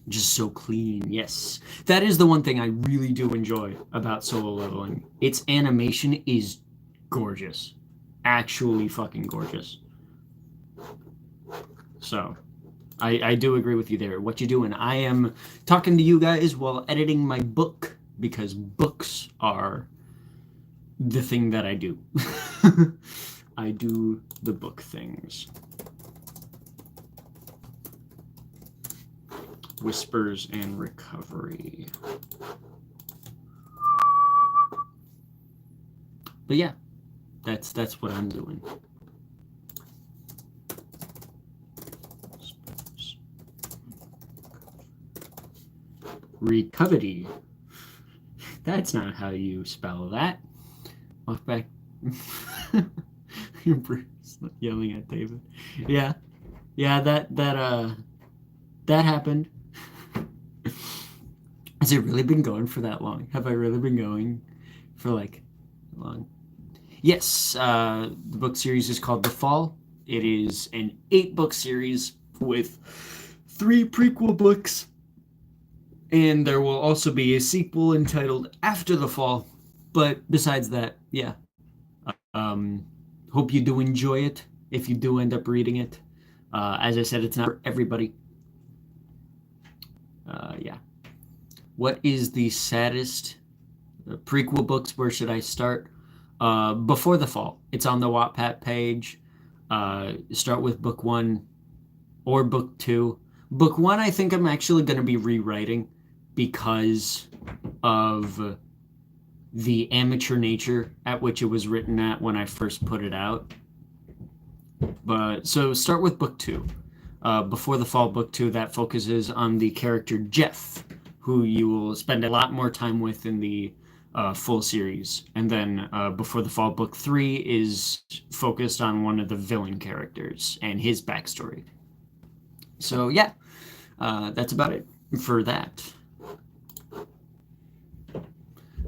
Just so clean. Yes. That is the one thing I really do enjoy about Solo Leveling. Its animation is gorgeous. Actually fucking gorgeous. So, I do agree with you there. What you doing? I am talking to you guys while editing my book because books are the thing that I do. I do the book things. Whispers and Recovery. But yeah, that's what I'm doing. Recovery. That's not how you spell that. Walk back. Bruce yelling at David. Yeah, that happened. Has it really been going for that long? Have I really been going for like long? Yes, the book series is called The Fall. It is an 8-book series with 3 prequel books. And there will also be a sequel entitled After the Fall. But besides that, yeah. Hope you do enjoy it if you do end up reading it. As I said, it's not for everybody. Yeah. What is the saddest prequel books? Where should I start? Before the Fall. It's on the Wattpad page. Start with book 1 or book 2. Book 1, I think I'm actually going to be rewriting because of the amateur nature at which it was written at when I first put it out. But so start with book 2. Before the Fall, book 2, that focuses on the character Jeff, who you will spend a lot more time with in the full series. And then Before the Fall, book 3 is focused on one of the villain characters and his backstory. So yeah, that's about it for that.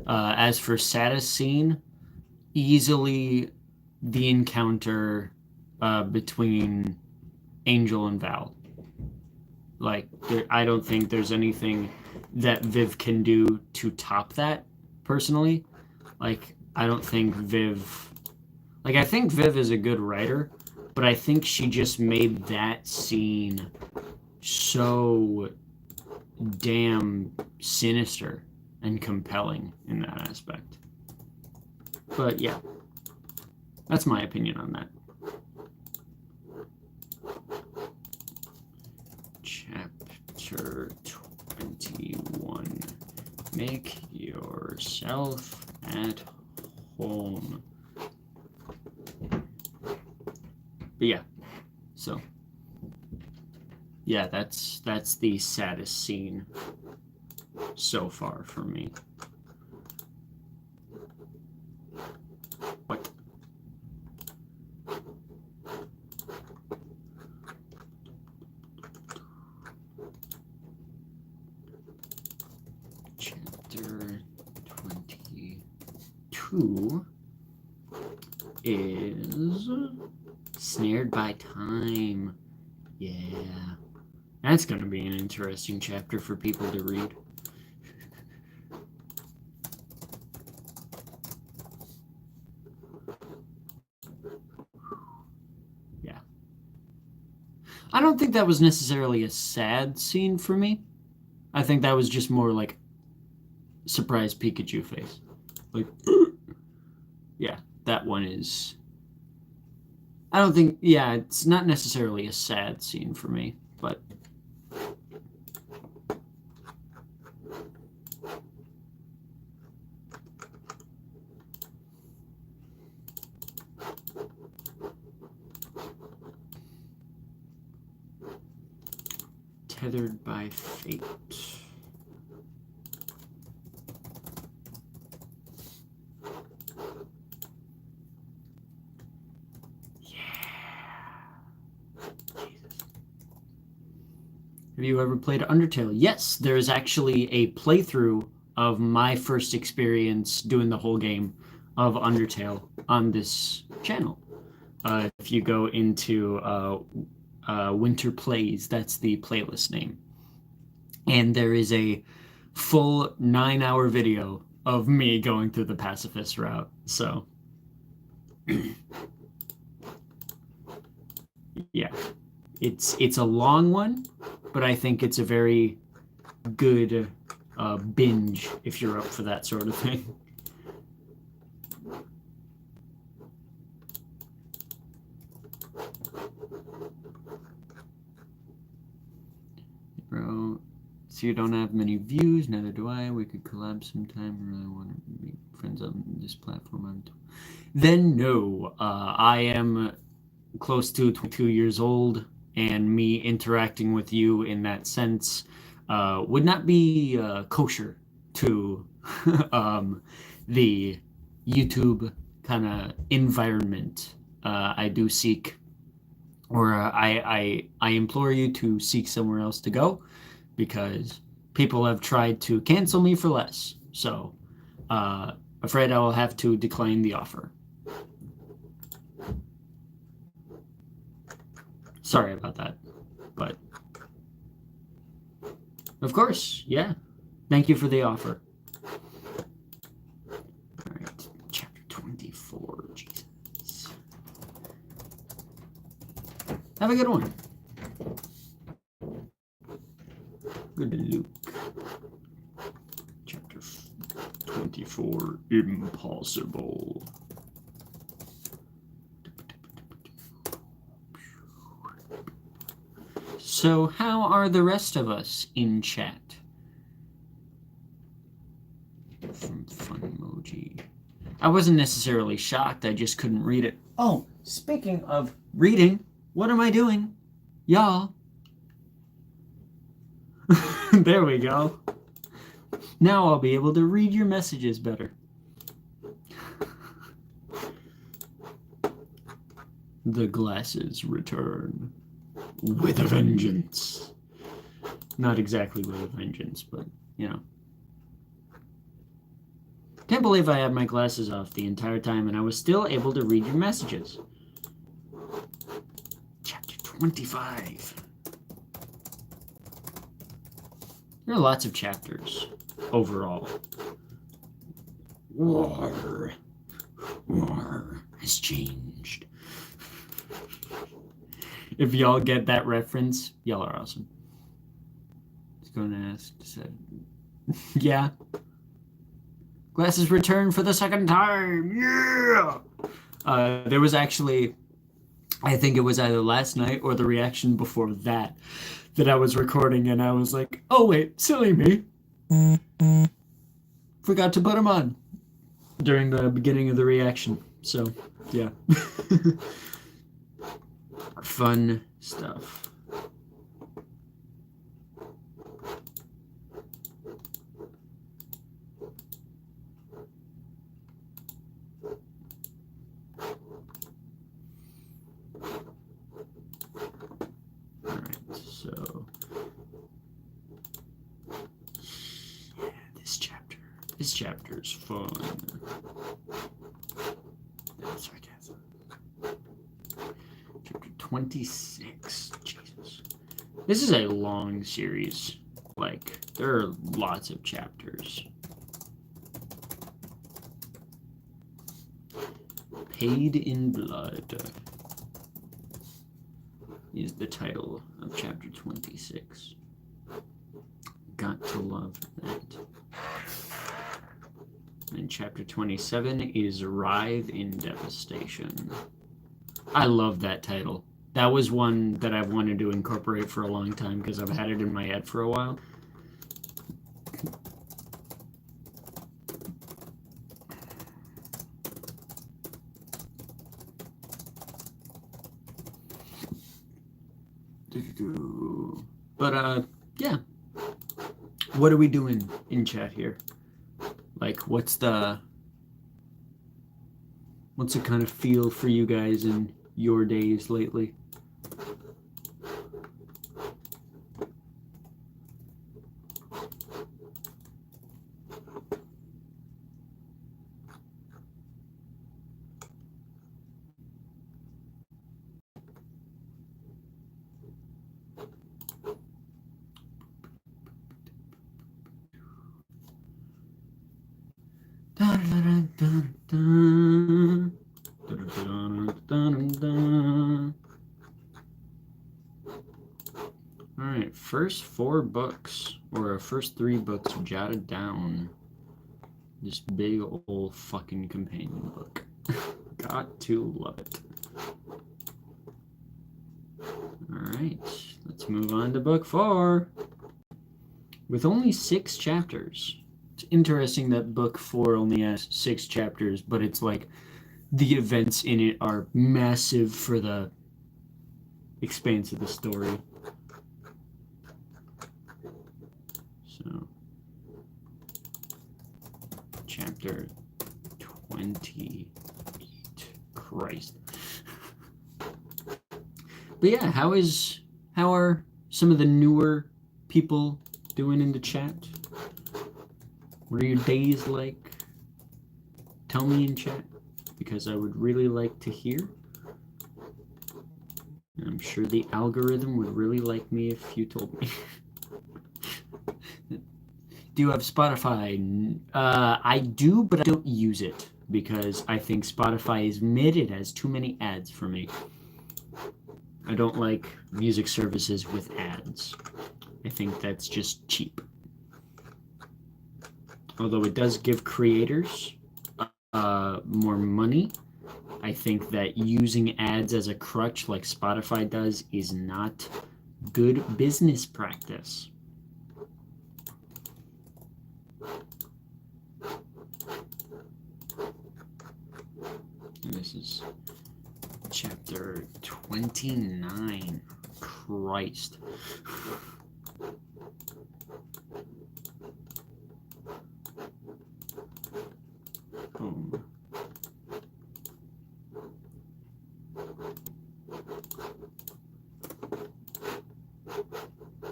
As for saddest scene, easily the encounter between Angel and Val. Like, I don't think there's anything that Viv can do to top that, personally. Like, I don't think Viv... Like, I think Viv is a good writer, but I think she just made that scene so damn sinister and compelling in that aspect. But yeah, that's my opinion on that. Chapter 21. Make yourself at home. But yeah, so yeah, that's the saddest scene so far for me. What? Chapter 22 is Snared by Time. Yeah. That's going to be an interesting chapter for people to read. Yeah. I don't think that was necessarily a sad scene for me. I think that was just more like surprise Pikachu face. Like, yeah, that one is... I don't think... Yeah, it's not necessarily a sad scene for me, but... Tethered by Fate. Have you ever played Undertale? Yes, there is actually a playthrough of my first experience doing the whole game of Undertale on this channel. If you go into Winter Plays, that's the playlist name. And there is a full 9-hour video of me going through the pacifist route. So, yeah, it's a long one, but I think it's a very good binge if you're up for that sort of thing. Bro, so you don't have many views, neither do I. We could collab sometime. I really want to meet friends on this platform. Then no, I am close to 22 years old, and me interacting with you in that sense would not be kosher to the YouTube kind of environment. I do seek, or I implore you to seek somewhere else to go, because people have tried to cancel me for less. So, afraid I will have to decline the offer. Sorry about that, but of course, yeah. Thank you for the offer. All right, chapter 24, Jesus. Have a good one. Good to Luke. Chapter 24, impossible. So, how are the rest of us in chat? From Funmoji. I wasn't necessarily shocked, I just couldn't read it. Oh, speaking of reading, what am I doing? Y'all. There we go. Now I'll be able to read your messages better. The glasses return. With a vengeance. Not exactly with a vengeance, but, you know. Can't believe I had my glasses off the entire time and I was still able to read your messages. Chapter 25. There are lots of chapters overall. War has changed. If y'all get that reference, y'all are awesome. I was going to ask, said, yeah. Glasses return for the second time. Yeah. There was actually, I think it was either last night or the reaction before that I was recording, and I was like, oh wait, silly me. Forgot to put them on during the beginning of the reaction. So, yeah. Fun stuff. Alright, so yeah, this chapter is fun. That's sarcasm. Chapter 26. Jesus. This is a long series. Like, there are lots of chapters. Paid in Blood is the title of chapter 26. Got to love that. And chapter 27 is Writhe in Devastation. I love that title. That was one that I've wanted to incorporate for a long time because I've had it in my head for a while. But, yeah. What are we doing in chat here? Like, what's the kind of feel for you guys in your days lately? All right, first 4 books, or first 3 books jotted down. This big old fucking companion book. Got to love it. Alright, let's move on to book 4. With only 6 chapters. It's interesting that book 4 only has 6 chapters, but it's like the events in it are massive for the expanse of the story. So, chapter 28. Christ. But yeah, how are some of the newer people doing in the chat? What are your days like? Tell me in chat, because I would really like to hear. And I'm sure the algorithm would really like me if you told me. Do you have Spotify? I do, but I don't use it because I think Spotify is mid. It has too many ads for me. I don't like music services with ads. I think that's just cheap. Although it does give creators more money, I think that using ads as a crutch like Spotify does is not good business practice. And this is chapter 29. Christ. Boom.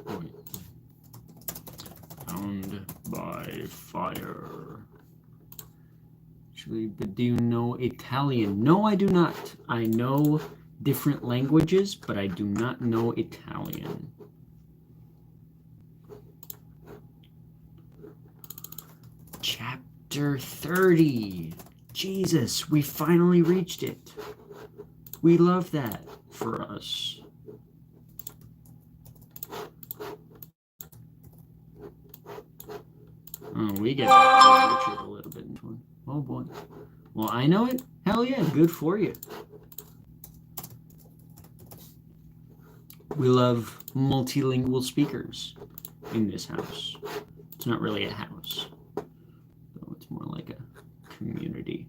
Wait. Found by fire. Actually, but do you know Italian? No, I do not. I know different languages, but I do not know Italian. Chapter 30. Jesus, we finally reached it. We love that for us. Oh, we get back to Richard a little bit in this one. Oh boy. Well, I know it. Hell yeah, good for you. We love multilingual speakers in this house. It's not really a house, though it's more like a community.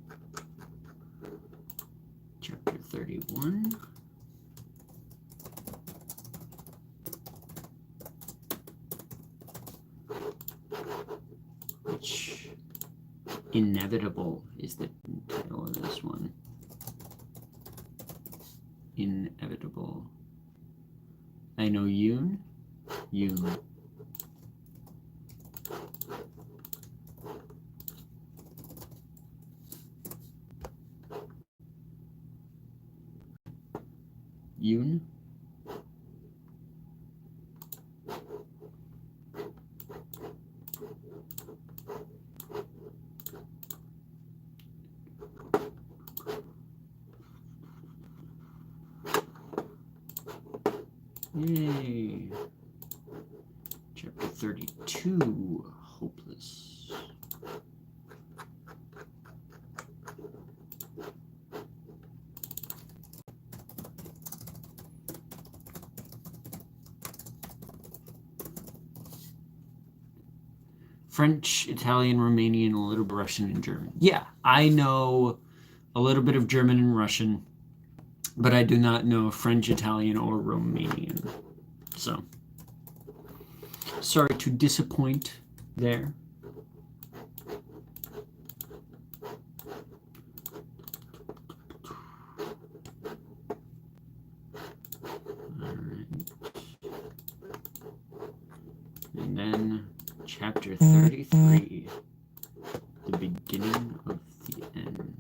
Chapter 31. Which Inevitable is the title of this one. Inevitable. I know Yoon. Yoon. Yoon. Yay. Chapter 32, Hopeless. French, Italian, Romanian, a little bit Russian, and German. Yeah, I know a little bit of German and Russian, but I do not know French, Italian, or Romanian. So, sorry to disappoint there. Alright. And then chapter 33, the beginning of the end.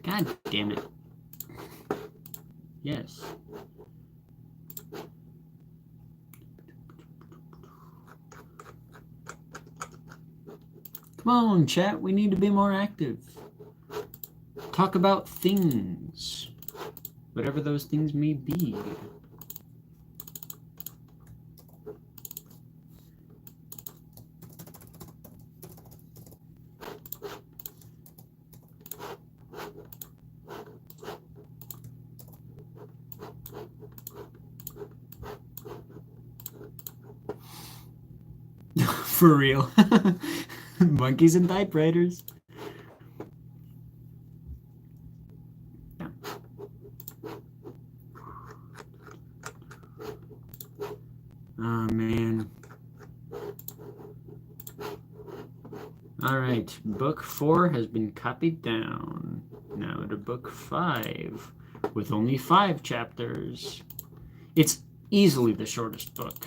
God damn it. Yes. Come on, chat. We need to be more active. Talk about things. Whatever those things may be. For real. Monkeys and typewriters. Yeah. Oh, man. All right. Book 4 has been copied down. Now to book 5, with only 5 chapters. It's easily the shortest book.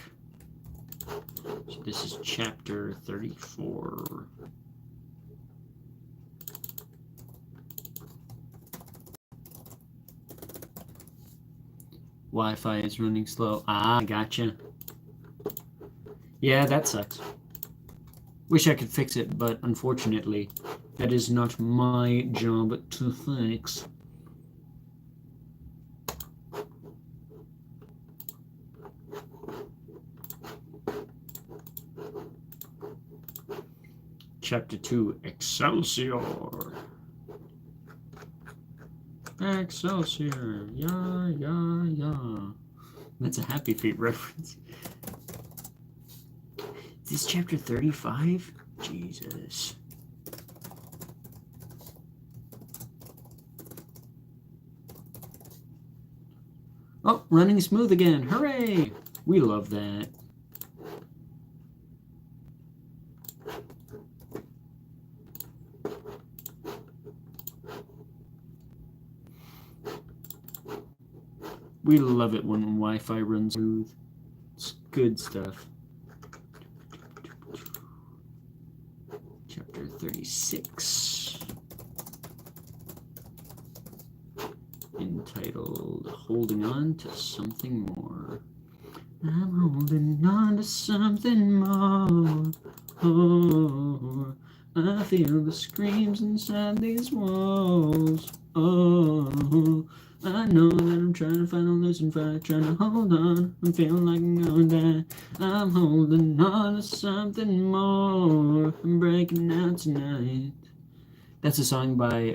So this is chapter 34. Wi-Fi is running slow. Ah, gotcha. Yeah, that sucks. Wish I could fix it, but unfortunately, that is not my job to fix. Chapter 2, Excelsior. Excelsior. Yeah, yeah, yeah. That's a Happy Feet reference. Is this chapter 35? Jesus. Oh, running smooth again. Hooray! We love that. We love it when Wi-Fi runs smooth. It's good stuff. Chapter 36. Entitled Holding On to Something More. I'm holding on to something more. Oh, I feel the screams inside these walls. Oh, I know that I'm trying to find a losing fight, trying to hold on. I'm feeling like I'm going to die. I'm holding on to something more. I'm breaking out tonight. That's a song by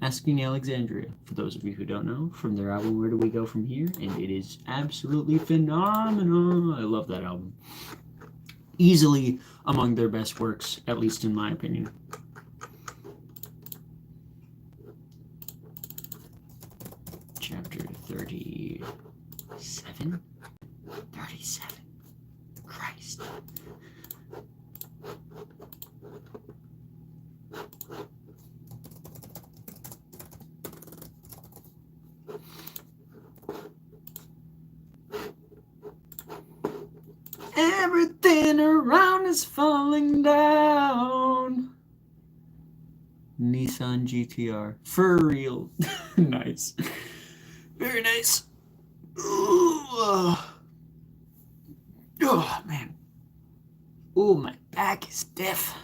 Asking Alexandria, for those of you who don't know, from their album Where Do We Go From Here, and it is absolutely phenomenal. I love that album. Easily among their best works, at least in my opinion. Chapter 37? 37. Christ. Everything around is falling down. Nissan GTR. For real. Nice. Very nice. Ooh. Oh, man. Oh, my back is stiff.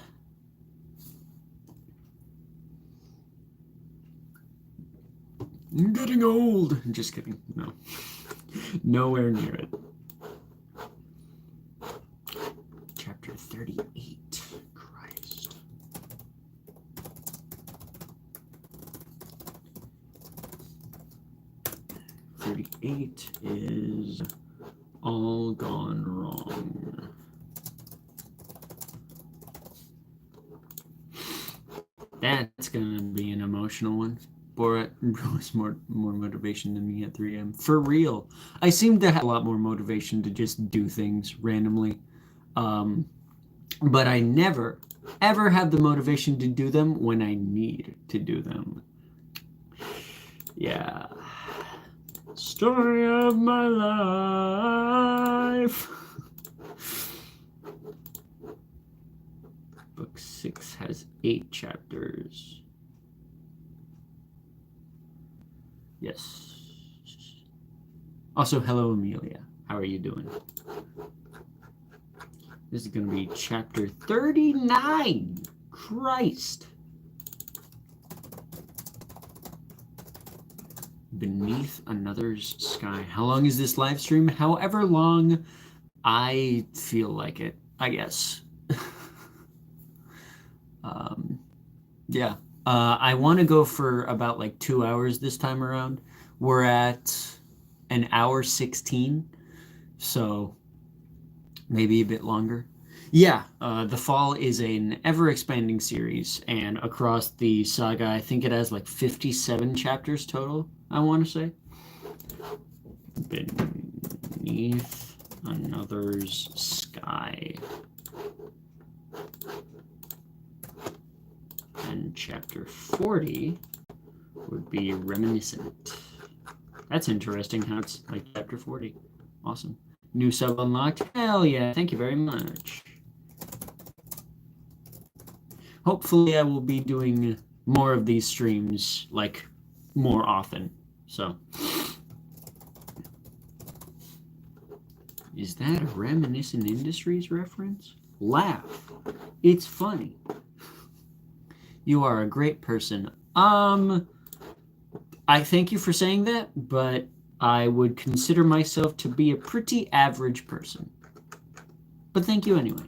I'm getting old. Just kidding. No. Nowhere near it. Chapter 38. Christ. "38 is All Gone Wrong." That's gonna be an emotional one. Borat was more motivation than me at 3am. For real. I seem to have a lot more motivation to just do things randomly. But I never, ever have the motivation to do them when I need to do them. Yeah. Story of my life. Book 6 has 8 chapters. Yes. Also, hello, Amelia. How are you doing? This is going to be chapter 39. Christ. Beneath Another's Sky. How long is this live stream? However long I feel like it, I guess. Yeah. I want to go for about like 2 hours this time around. We're at an hour 16, so maybe a bit longer. Yeah, The Fall is an ever-expanding series, and across the saga, I think it has like 57 chapters total, I want to say. Beneath Another's Sky. And chapter 40 would be Reminiscent. That's interesting how it's like chapter 40. Awesome. New sub unlocked. Hell yeah. Thank you very much. Hopefully I will be doing more of these streams, like, more often. So. Is that a Reminiscent Industries reference? Laugh. It's funny. You are a great person. I thank you for saying that, but I would consider myself to be a pretty average person. But thank you anyway.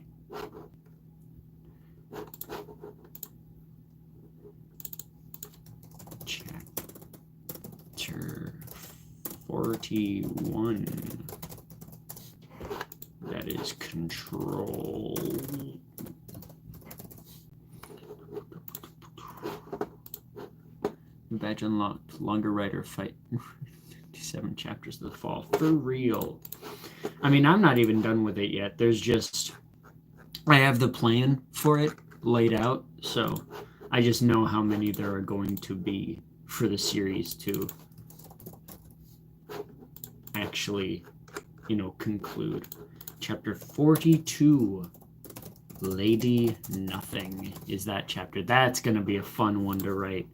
Chapter 41. That is Control. Badge unlocked. Longer writer fight. 57 chapters of The Fall. For real. I mean, I'm not even done with it yet. There's just... I have the plan for it laid out, so I just know how many there are going to be for the series to actually, you know, conclude. Chapter 42. Lady Nothing is that chapter. That's going to be a fun one to write.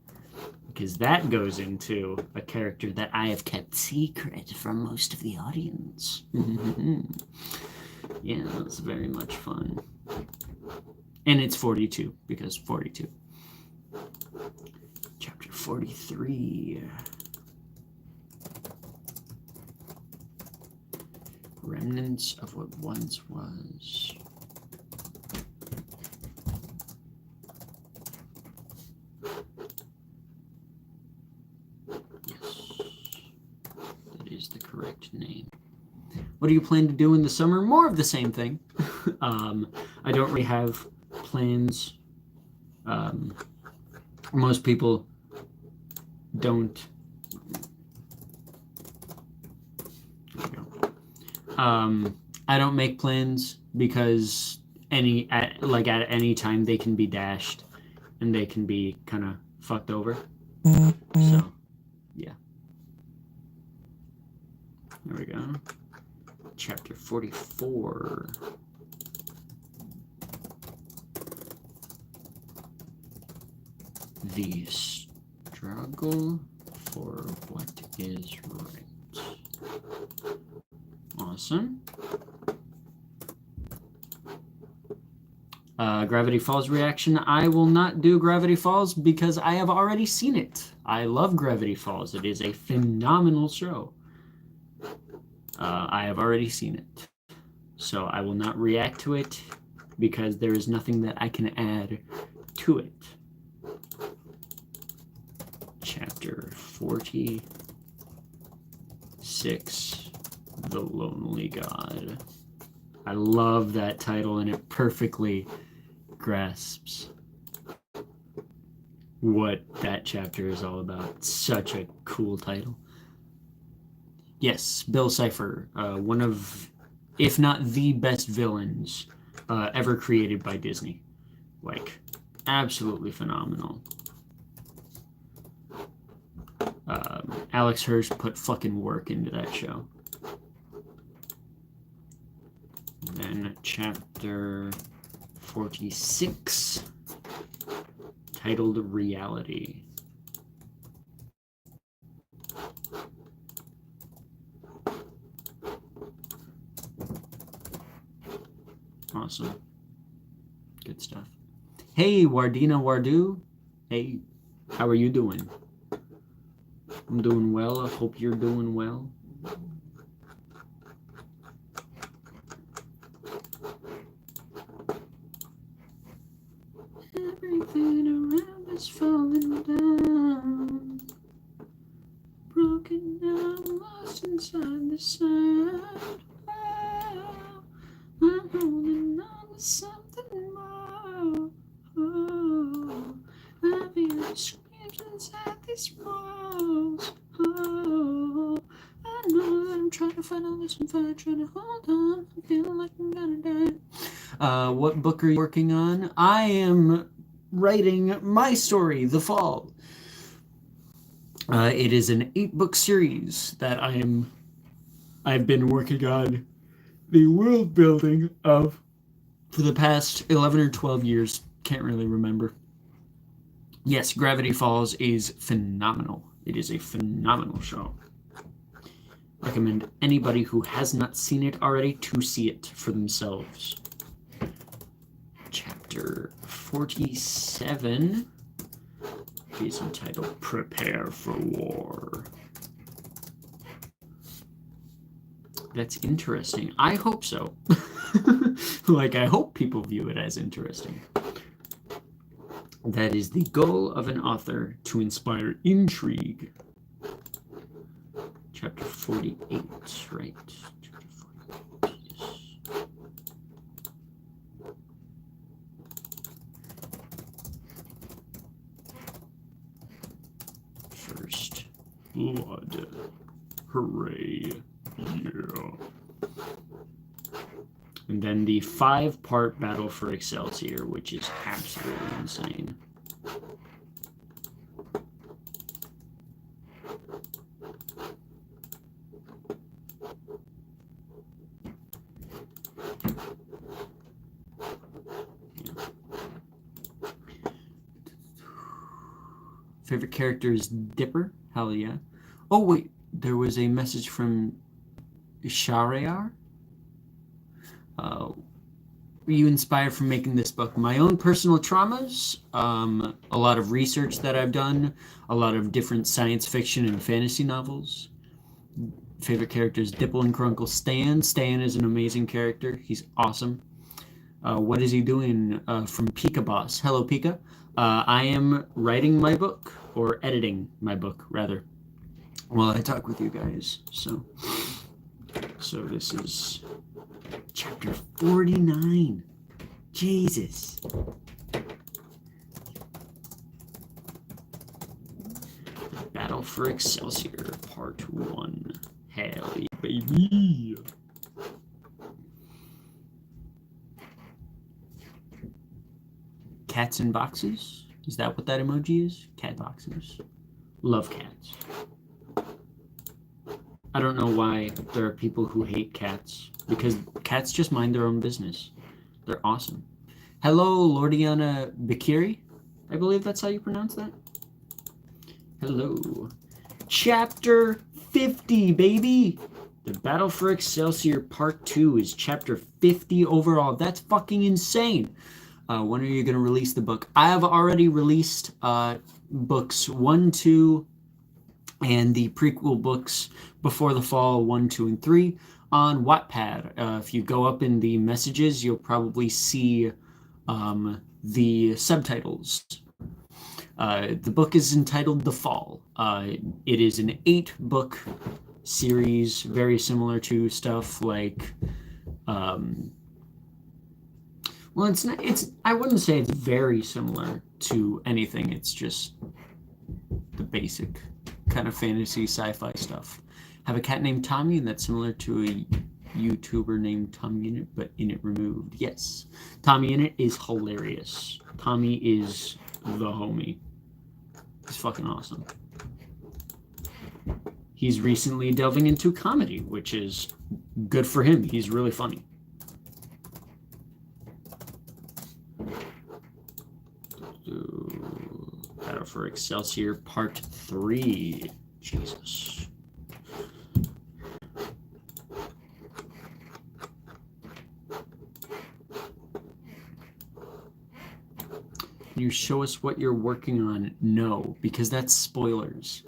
Because that goes into a character that I have kept secret from most of the audience. Yeah, that's very much fun. And it's 42, because 42. Chapter 43. Remnants of what once was. Is the correct name. What do you plan to do in the summer? More of the same thing. I don't really have plans. Most people don't. There we go. I don't make plans because at any time they can be dashed and they can be kind of fucked over. So, yeah. There we go. Chapter 44. The struggle for what is right. Awesome. Gravity Falls reaction. I will not do Gravity Falls because I have already seen it. I love Gravity Falls. It is a phenomenal show. I have already seen it, so I will not react to it because there is nothing that I can add to it. Chapter 46, The Lonely God. I love that title, and it perfectly grasps what that chapter is all about. Such a cool title. Yes, Bill Cipher, one of, if not the best villains ever created by Disney. Like, absolutely phenomenal. Alex Hirsch put fucking work into that show. Then chapter 46, titled Awesome. Good stuff. Hey, Wardina Wardu. Hey, how are you doing? I'm doing well. I hope you're doing well. Everything around is falling down. Broken down, lost inside the sound. Oh, I'm holding on to something more. Oh, I hear the screams inside these walls. Oh, I know that I'm trying to find a listen fire, trying to hold on. I'm feeling like I'm gonna die. What book are you working on? I am writing my story, The Fall. It is an 8-book series that I've been working on the world building of for the past 11 or 12 years. Can't really remember. Yes, Gravity Falls is phenomenal. It is a phenomenal show. Recommend anybody who has not seen it already to see it for themselves. Chapter 47 is entitled Prepare for War. That's interesting. I hope so. Like, I hope people view it as interesting. That is the goal of an author, to inspire intrigue. Chapter 48, right? Chapter 48, yes. First blood. Hooray. Yeah. And then the 5-part Battle for Excelsior, which is absolutely insane. Favorite character is Dipper? Hell yeah. Oh wait, there was a message from Shahryar? Were you inspired from making this book? My own personal traumas, a lot of research that I've done, a lot of different science fiction and fantasy novels. Favorite characters, Dipple and Crunkle. Stan. Stan is an amazing character. He's awesome. What is he doing? From Pika Boss. Hello, Pika. I am writing my book, or editing my book, rather, while I talk with you guys. So this is chapter 49. Jesus. Battle for Excelsior, Part 1. Hell yeah, baby. Cats in boxes? Is that what that emoji is? Cat boxes. Love cats. I don't know why there are people who hate cats, because cats just mind their own business. They're awesome. Hello, Lordiana Bikiri. I believe that's how you pronounce that. Hello. Chapter 50, baby! The Battle for Excelsior Part 2 is chapter 50 overall. That's fucking insane. When are you going to release the book? I have already released books 1, 2, and the prequel books Before the Fall 1, 2, and 3 on Wattpad. If you go up in the messages, you'll probably see the subtitles. The book is entitled The Fall. It is an 8-book series, very similar to stuff like well, it's not. I wouldn't say it's very similar to anything. It's just the basic kind of fantasy sci-fi stuff. Have a cat named Tommy, and that's similar to a YouTuber named Tommy Innit, but Innit removed. Yes, Tommy Innit is hilarious. Tommy is the homie. He's fucking awesome. He's recently delving into comedy, which is good for him. He's really funny. Battle for Excelsior Part 3. Jesus. Can you show us what you're working on? No, because that's spoilers.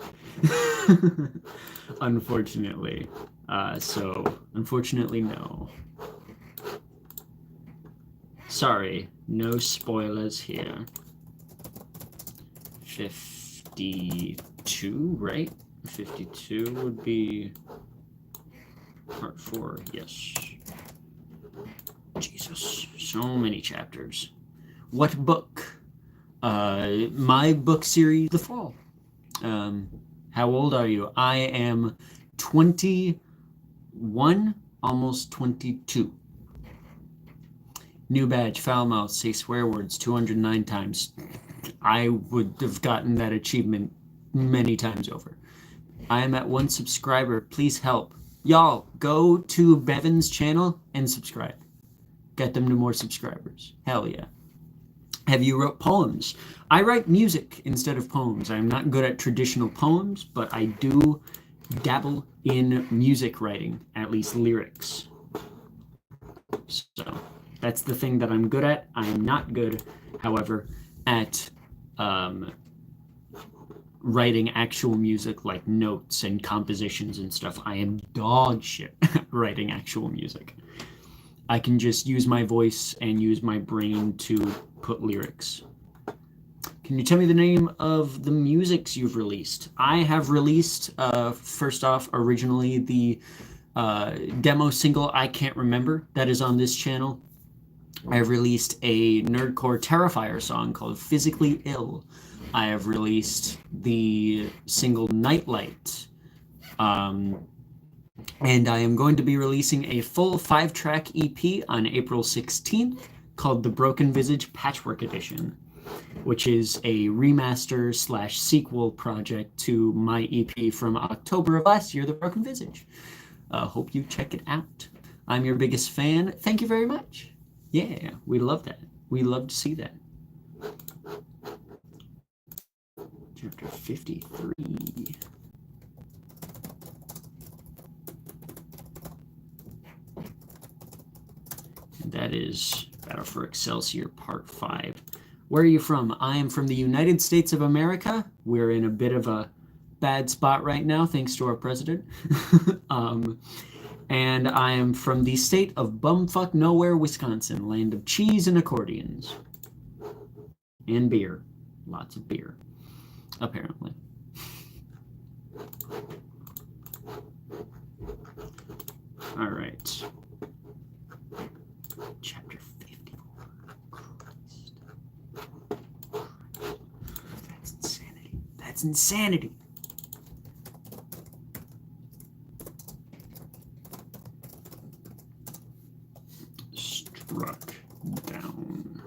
Unfortunately. Unfortunately, no. Sorry, no spoilers here. 52, right? 52 would be part 4, yes. Jesus, so many chapters. What book? My book series, The Fall. How old are you? I am 21, almost 22. New badge, foul mouth, say swear words 209 times. I would have gotten that achievement many times over. I am at 1 subscriber. Please help. Y'all, go to Bevan's channel and subscribe. Get them to more subscribers. Hell yeah. Have you wrote poems? I write music instead of poems. I'm not good at traditional poems, but I do dabble in music writing, at least lyrics. So that's the thing that I'm good at. I'm not good, however, at writing actual music like notes and compositions and stuff. I am dog shit at writing actual music. I can just use my voice and use my brain to put lyrics. Can you tell me the name of the musics you've released? I have released, first off, originally the demo single I Can't Remember that is on this channel. I have released a Nerdcore Terrifier song called Physically Ill. I have released the single Nightlight. And I am going to be releasing a full 5-track EP on April 16th called The Broken Visage Patchwork Edition, which is a remaster / sequel project to my EP from October of last year, The Broken Visage. Hope you check it out. I'm your biggest fan. Thank you very much. Yeah, we love that. We love to see that. Chapter 53. And that is Battle for Excelsior Part 5. Where are you from? I am from the United States of America. We're in a bit of a bad spot right now, thanks to our president. And I am from the state of bumfuck nowhere, Wisconsin, land of cheese and accordions. And beer. Lots of beer, apparently. All right. Chapter 54. Christ. That's insanity. That's insanity. Struck down.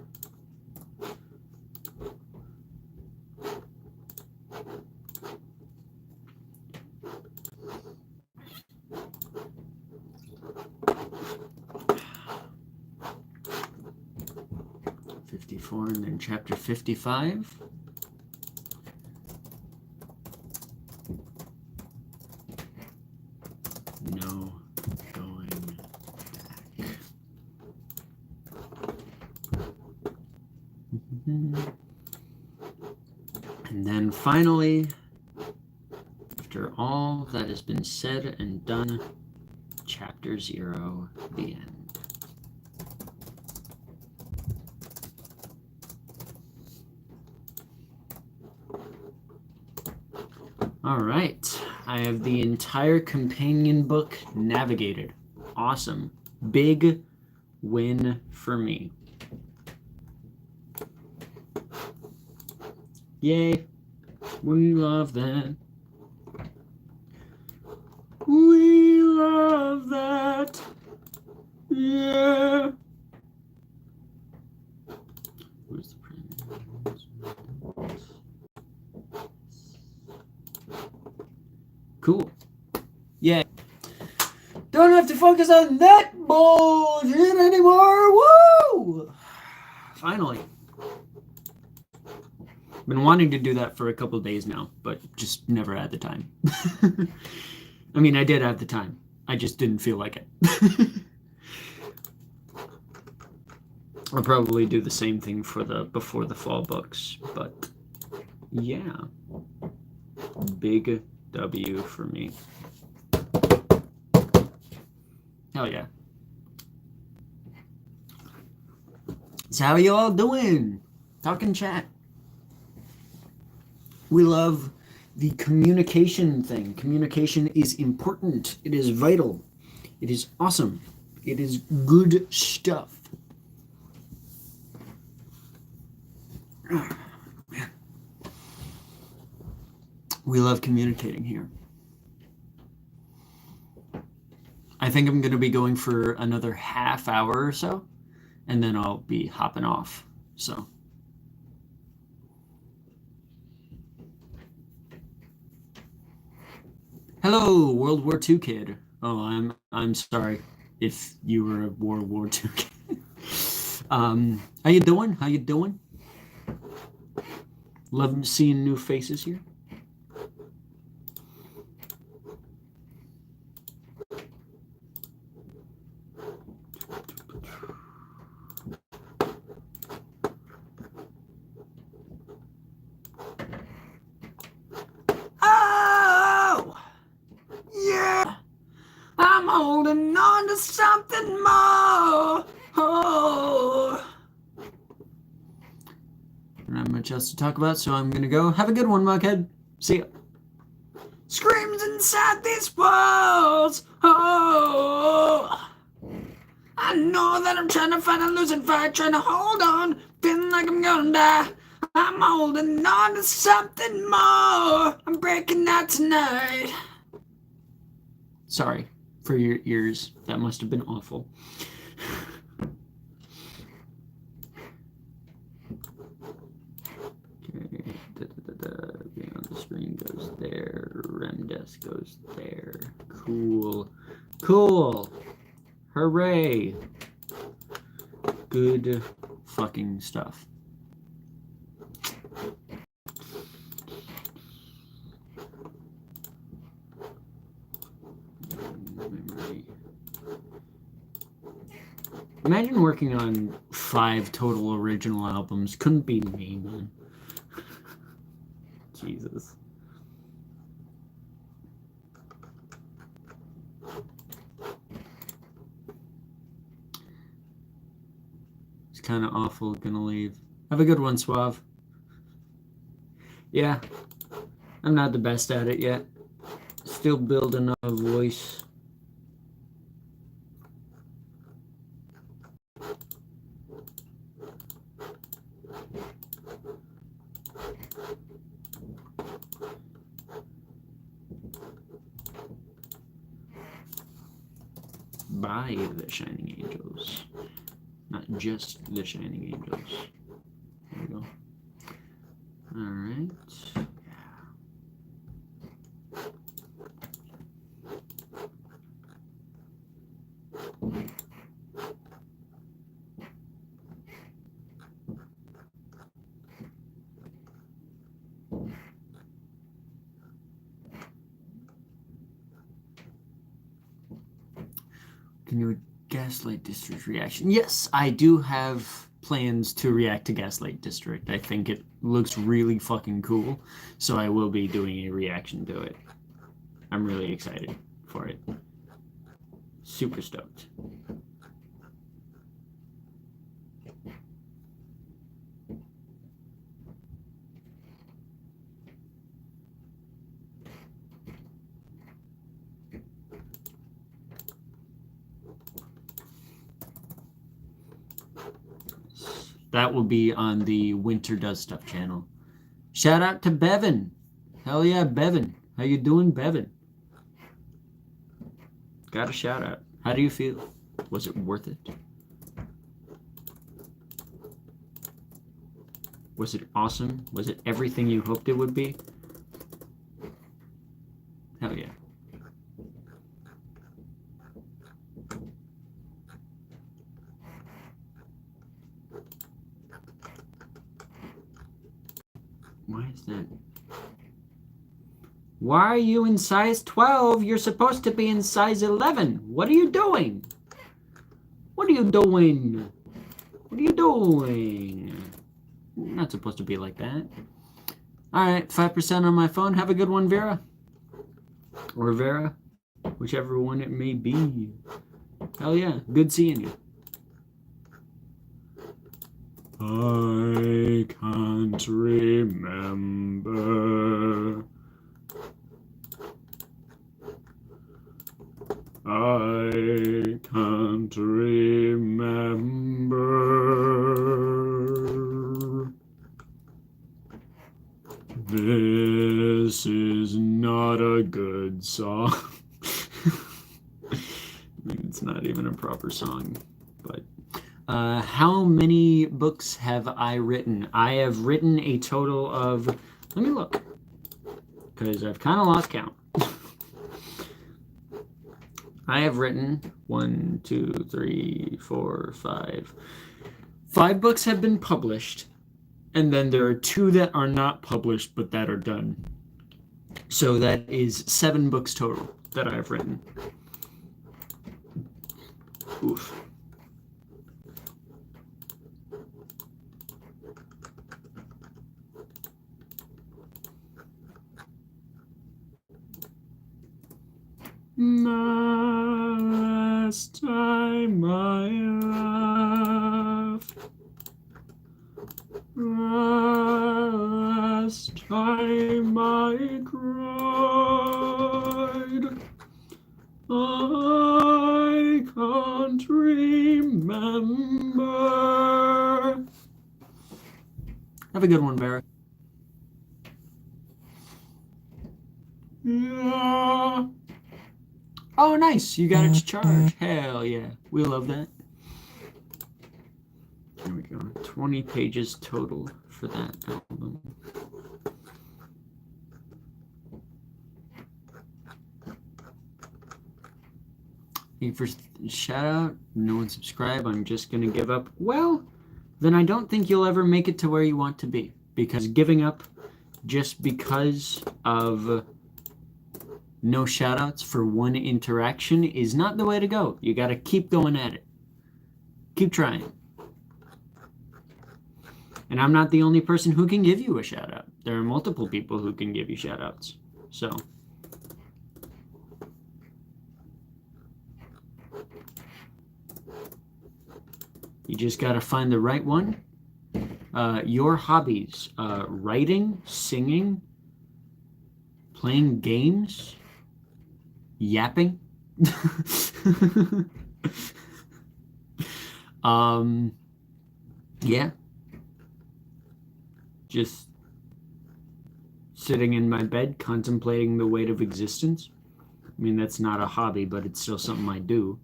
And then chapter 55. No going back. And then finally, after all that has been said and done, chapter 0, the end. All right, I have the entire companion book navigated. Awesome. Big win for me. Yay. We love that. We love that. Yeah. Where's the print? Cool. Yeah. Don't have to focus on that bullshit anymore. Woo! Finally. Been wanting to do that for a couple of days now, but just never had the time. I mean, I did have the time. I just didn't feel like it. I'll probably do the same thing for the before the fall books, but yeah, big W for me. Hell yeah. So how you all doing? Talk in chat. We love the communication thing. Communication is important. It is vital. It is awesome. It is good stuff. Oh, man. We love communicating here. I think I'm going to be going for another half hour or so, and then I'll be hopping off. So. Hello, World War II kid. Oh, I'm sorry if you were a World War II kid. How you doing? How you doing? Love seeing new faces here. Oh! Yeah! I'm holding on to something more! Oh! Not much else to talk about, so I'm gonna go. Have a good one, Mughead. See ya. Screams inside these walls! Oh! I know that I'm trying to fight a losing fight, trying to hold on, feeling like I'm gonna die. I'm holding on to something more. I'm breaking out tonight. Sorry for your ears. That must have been awful. Okay. Being on the screen goes there. Remdesk goes there. Cool. Cool. Hooray. Good fucking stuff. Memory. Imagine working on 5 total original albums. Couldn't be me, man. Jesus. It's kind of awful. Gonna leave. Have a good one, Suave. Yeah. I'm not the best at it yet. Still building a voice. By the Shining Angels. Not just the Shining Angels. There we go. Alright. Can you Gaslight District reaction? Yes, I do have plans to react to Gaslight District. I think it looks really fucking cool, so I will be doing a reaction to it. I'm really excited for it. Super stoked. That will be on the Winter Does Stuff channel. Shout out to Bevan. Hell yeah, Bevan. How you doing, Bevan? Got a shout out. How do you feel? Was it worth it? Was it awesome? Was it everything you hoped it would be? Hell yeah. Why is that? Why are you in size 12? You're supposed to be in size 11. What are you doing? What are you doing? What are you doing? Not supposed to be like that. All right, 5% on my phone. Have a good one, Vera. Or Vera, whichever one it may be. Hell yeah, good seeing you. I can't remember. I can't remember. This is not a good song. I mean, it's not even a proper song, but how many books have I written? I have written a total of, let me look, because I've kind of lost count. I have written 1, 2, 3, 4, 5. 5 books have been published, and then there are 2 that are not published but that are done. So that is 7 books total that I have written. Oof. Last time I laughed, last time I cried, I can't remember. Have a good one, Barrett. Yeah. Oh, nice. You got it to charge. Hell yeah. We love that. There we go. 20 pages total for that album. Hey, first shout out. No one subscribe. I'm just going to give up. Well, then I don't think you'll ever make it to where you want to be. Because giving up just because of no shoutouts for one interaction is not the way to go. You got to keep going at it. Keep trying. And I'm not the only person who can give you a shoutout. There are multiple people who can give you shoutouts. So you just got to find the right one. Your hobbies, writing, singing, playing games, yapping. Yeah. Just sitting in my bed contemplating the weight of existence. I mean, that's not a hobby, but it's still something I do.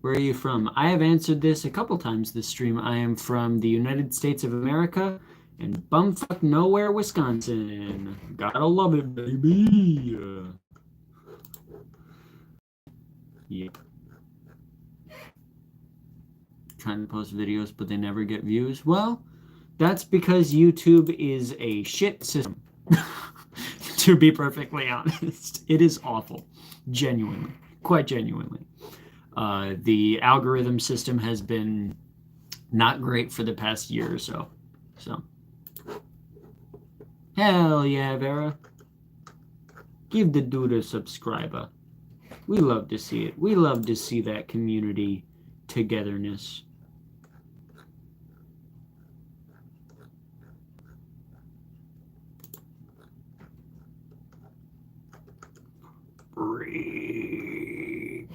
Where are you from? I have answered this a couple times this stream. I am from the United States of America and bumfuck nowhere, Wisconsin. Gotta love it, baby. Yeah. Trying to post videos, but they never get views. Well, that's because YouTube is a shit system. To be perfectly honest, it is awful. Genuinely, quite genuinely. The algorithm system has been not great for the past year or so. So, hell yeah, Vera. Give the dude a subscriber. We love to see it. We love to see that community togetherness. Breathe.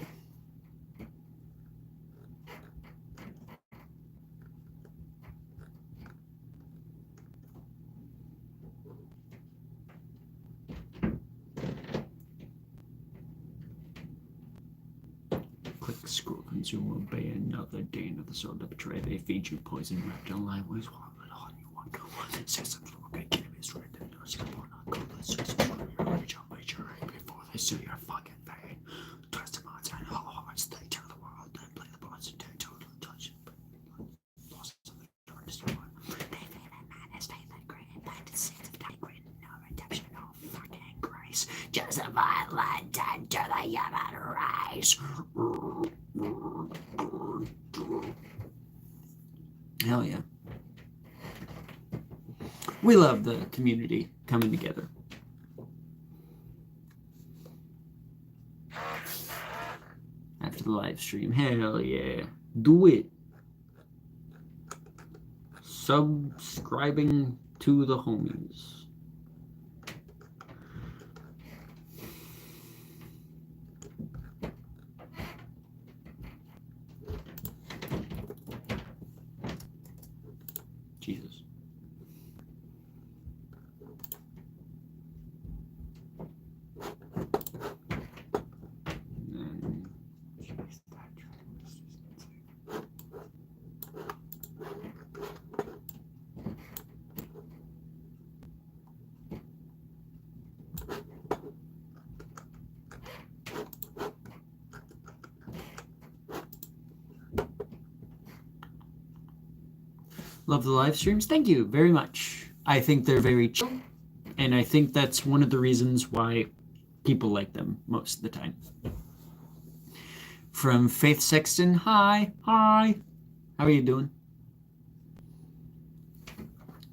Click, scroll, consume, obey another day, another soul to betray. They feed you poison, wrapped in lie, ways, walk on you want go. Systems will get cannabis right then. No skip on not go. Let's just your rage on my jury before they sue your fucking vein. Twist them on and hollow hearts, they tear the world, then play the boss and take total touch. Lost in the darkness of one. They feel in madness, faith and great, impacted sins of dying great, no redemption, no fucking grace. Just a violent end to the human race. Hell yeah. We love the community coming together. After the live stream. Hell yeah. Do it. Subscribing to the homies. Jesus. Love the live streams. Thank you very much. I think they're very chill, and I think that's one of the reasons why people like them most of the time. From Faith Sexton, hi. How are you doing?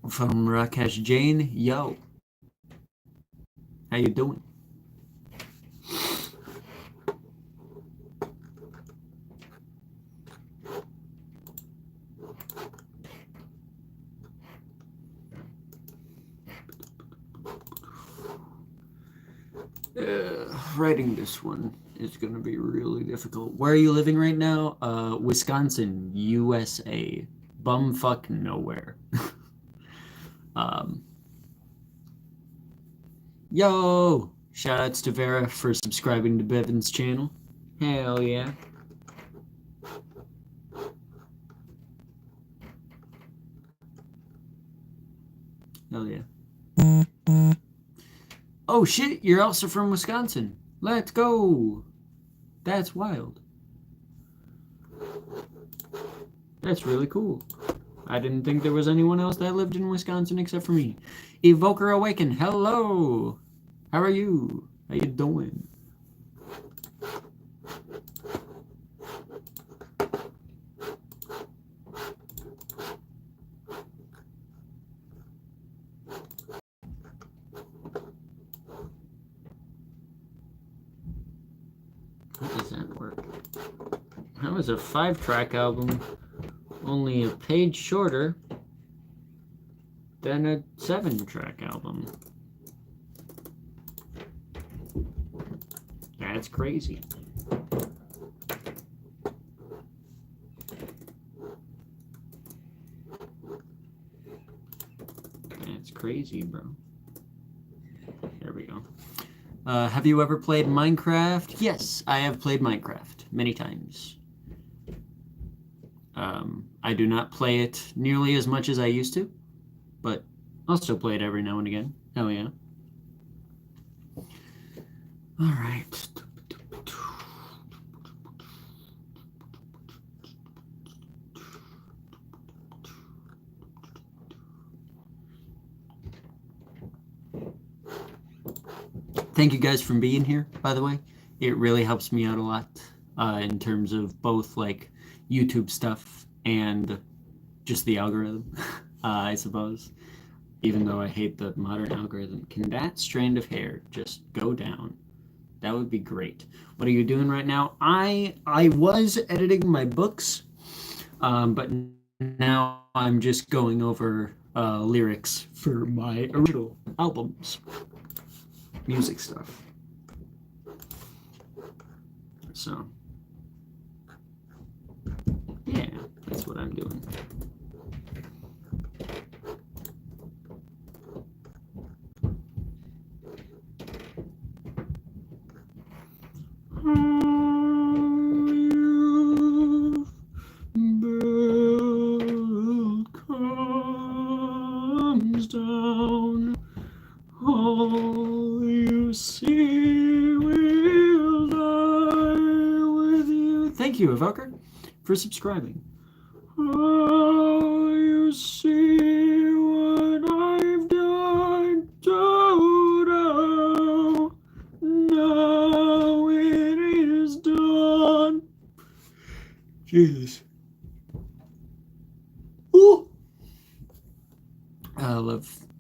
From Rakesh Jain, yo. How you doing? Writing this one is going to be really difficult. Where are you living right now? Wisconsin, USA. Bumfuck nowhere. Yo! Shoutouts to Vera for subscribing to Bevan's channel. Hell yeah. Hell yeah. Oh shit, you're also from Wisconsin. Let's go. That's wild. That's really cool. I didn't think there was anyone else that lived in Wisconsin except for me. Evoker Awaken, hello. How are you? How you doing? How does that work? That was a 5-track album, only a page shorter than a 7-track album. That's crazy. That's crazy, bro. There we go. Have you ever played Minecraft? Yes, I have played Minecraft many times. I do not play it nearly as much as I used to, but I'll still play it every now and again. Hell yeah. All right. Thank you guys for being here, by the way. It really helps me out a lot in terms of both like YouTube stuff and just the algorithm, I suppose. Even though I hate the modern algorithm. Can that strand of hair just go down? That would be great. What are you doing right now? I was editing my books, but now I'm just going over lyrics for my original albums. Music stuff. So, yeah, that's what I'm doing. Comes down, all you see will die with you. Thank you, Evoker, for subscribing. All you see what I've done to now it is done. Jesus. Ooh.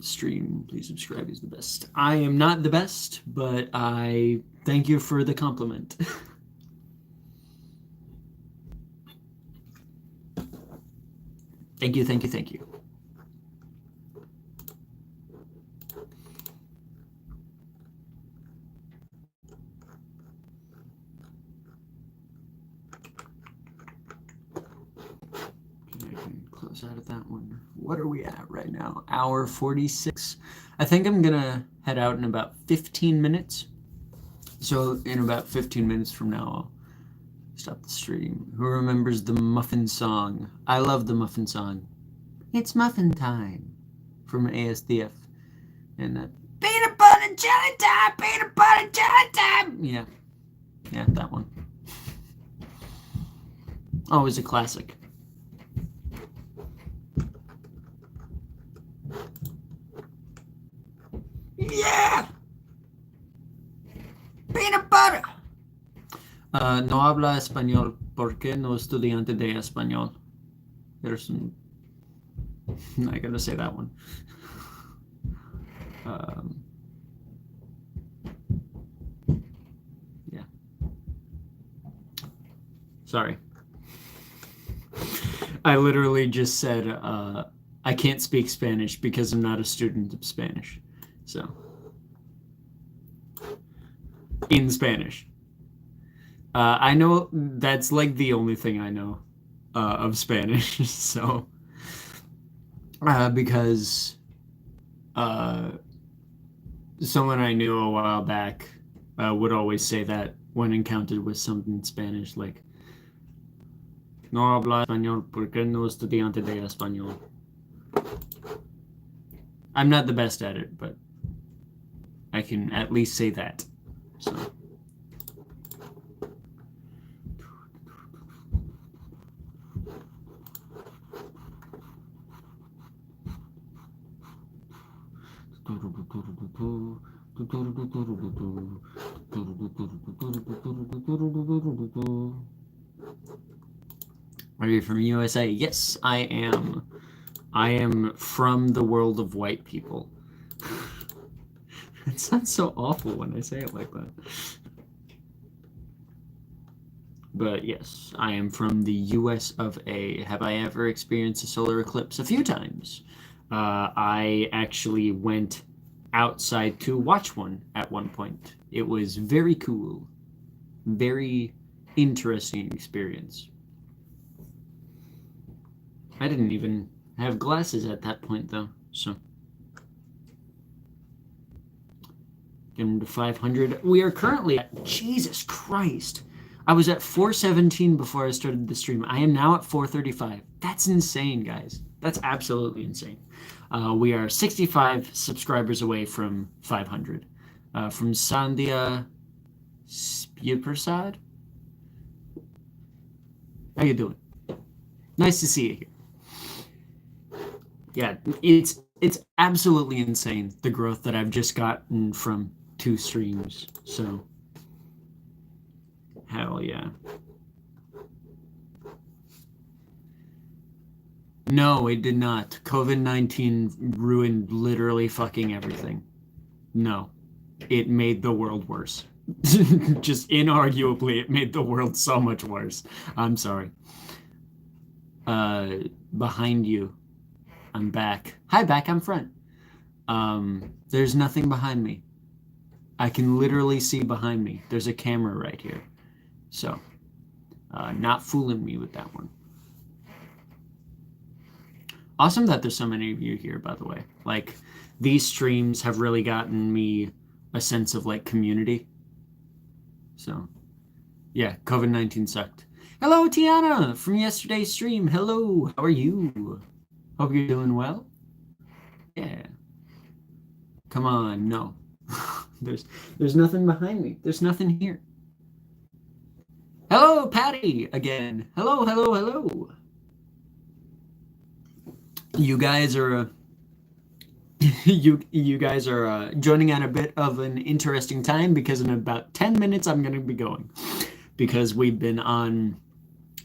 the stream. Please subscribe. He's the best. I am not the best, but I thank you for the compliment. Thank you, thank you, thank you. Out of that one. What are we at right now? Hour 46. I think I'm gonna head out in about 15 minutes. So in about 15 minutes from now, I'll stop the stream. Who remembers the Muffin song? I love the Muffin song. It's Muffin time from ASDF. And that peanut butter jelly time, peanut butter jelly time. Yeah, that one. Always a classic. Yeah! Peanut butter! No habla español. ¿Por qué no estudiante de español? There's some... I gotta say that one. Yeah. Sorry. I literally just said, I can't speak Spanish because I'm not a student of Spanish. So, in Spanish. I know that's like the only thing I know of Spanish. So, because someone I knew a while back would always say that when encountered with something in Spanish, like, no habla español porque no estudiante de español. I'm not the best at it, but I can at least say that. So. Are you from USA? Yes, I am. I am from the world of white people. It sounds so awful when I say it like that. But yes, I am from the US of A. Have I ever experienced a solar eclipse? A few times. I actually went outside to watch one at one point. It was very cool. Very interesting experience. I didn't even have glasses at that point though, so. Get them to 500. We are currently at, Jesus Christ. I was at 417 before I started the stream. I am now at 435. That's insane, guys. That's absolutely insane. We are 65 subscribers away from 500. From Sandhya Spewprasad. How you doing? Nice to see you here. Yeah, it's absolutely insane, the growth that I've just gotten from 2 streams. So, hell yeah. No, it did not. COVID-19 ruined literally fucking everything. No, it made the world worse. Just inarguably, it made the world so much worse. I'm sorry. Behind you. I'm back. Hi, back. I'm front. There's nothing behind me. I can literally see behind me. There's a camera right here. So, not fooling me with that one. Awesome that there's so many of you here, by the way. Like, these streams have really gotten me a sense of, like, community. So, yeah, COVID-19 sucked. Hello, Tiana, from yesterday's stream. Hello, how are you? Hope you're doing well. Yeah. Come on, no. There's nothing behind me. There's nothing here. Hello, Patty, again. Hello, hello, hello. You guys are you guys are joining at a bit of an interesting time because in about 10 minutes I'm going to be going because we're going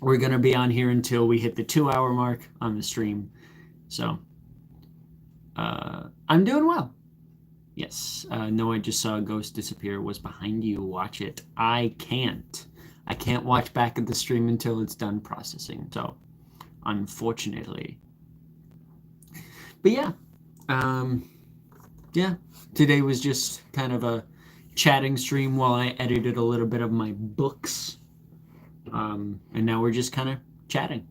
to be on here until we hit the 2-hour mark on the stream. So I'm doing well. Yes. No, I just saw a ghost disappear. Was behind you. Watch it. I can't. I can't watch back at the stream until it's done processing. So, unfortunately. But yeah. Yeah. Today was just kind of a chatting stream while I edited a little bit of my books. And now we're just kind of chatting.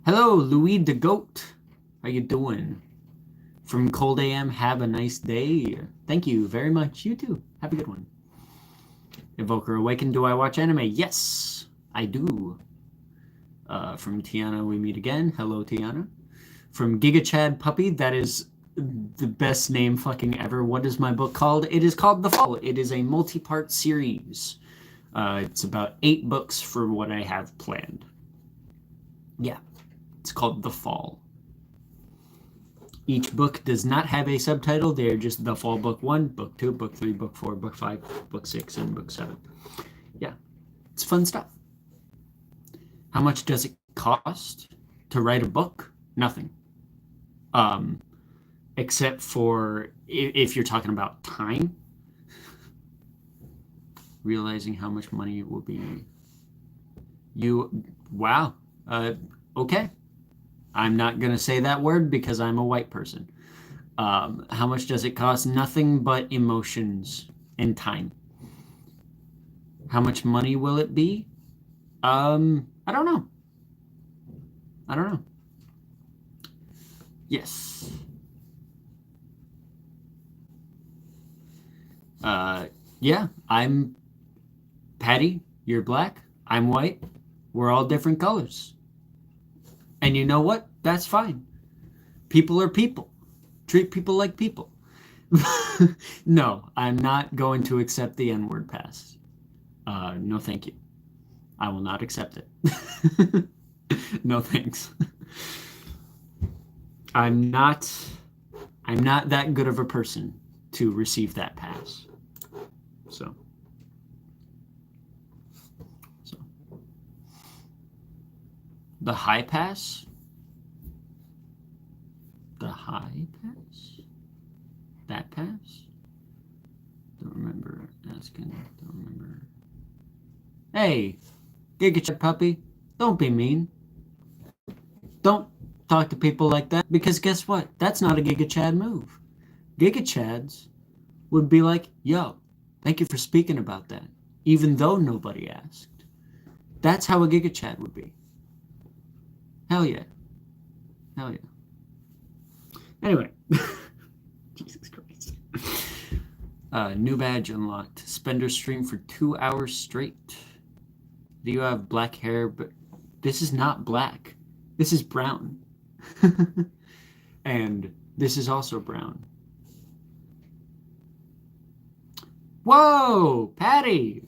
Hello, Louis the Goat. How you doing? From Cold AM, have a nice day. Thank you very much. You too. Have a good one. Evoker Awaken, do I watch anime? Yes, I do. From Tiana, we meet again. Hello, Tiana. From Giga Chad Puppy, that is the best name fucking ever. What is my book called? It is called The Fall. It is a multi-part series. It's about 8 books for what I have planned. Yeah, it's called The Fall. Each book does not have a subtitle. They're just The Fall Book 1, Book 2, Book 3, Book 4, Book 5, Book 6, and Book 7. Yeah, it's fun stuff. How much does it cost to write a book? Nothing. Except for if you're talking about time. Realizing how much money it will be. Wow. Okay. I'm not going to say that word because I'm a white person. How much does it cost? Nothing but emotions and time. How much money will it be? I don't know. I don't know. Yes. Yeah, I'm Patty. You're black. I'm white. We're all different colors. And you know what? That's fine. People are people. Treat people like people. No, I'm not going to accept the N-word pass. No, thank you. I will not accept it. No, thanks. I'm not that good of a person to receive that pass. So. The high pass? The high pass? That pass? Don't remember asking. Don't remember. Hey, Giga Chad Puppy, don't be mean. Don't talk to people like that, because guess what? That's not a Giga Chad move. Giga Chads would be like, yo, thank you for speaking about that, even though nobody asked. That's how a Giga Chad would be. Hell yeah. Hell yeah. Anyway. Jesus Christ. New badge unlocked. Spender stream for 2 hours straight. Do you have black hair? But this is not black. This is brown. And this is also brown. Whoa, Patty.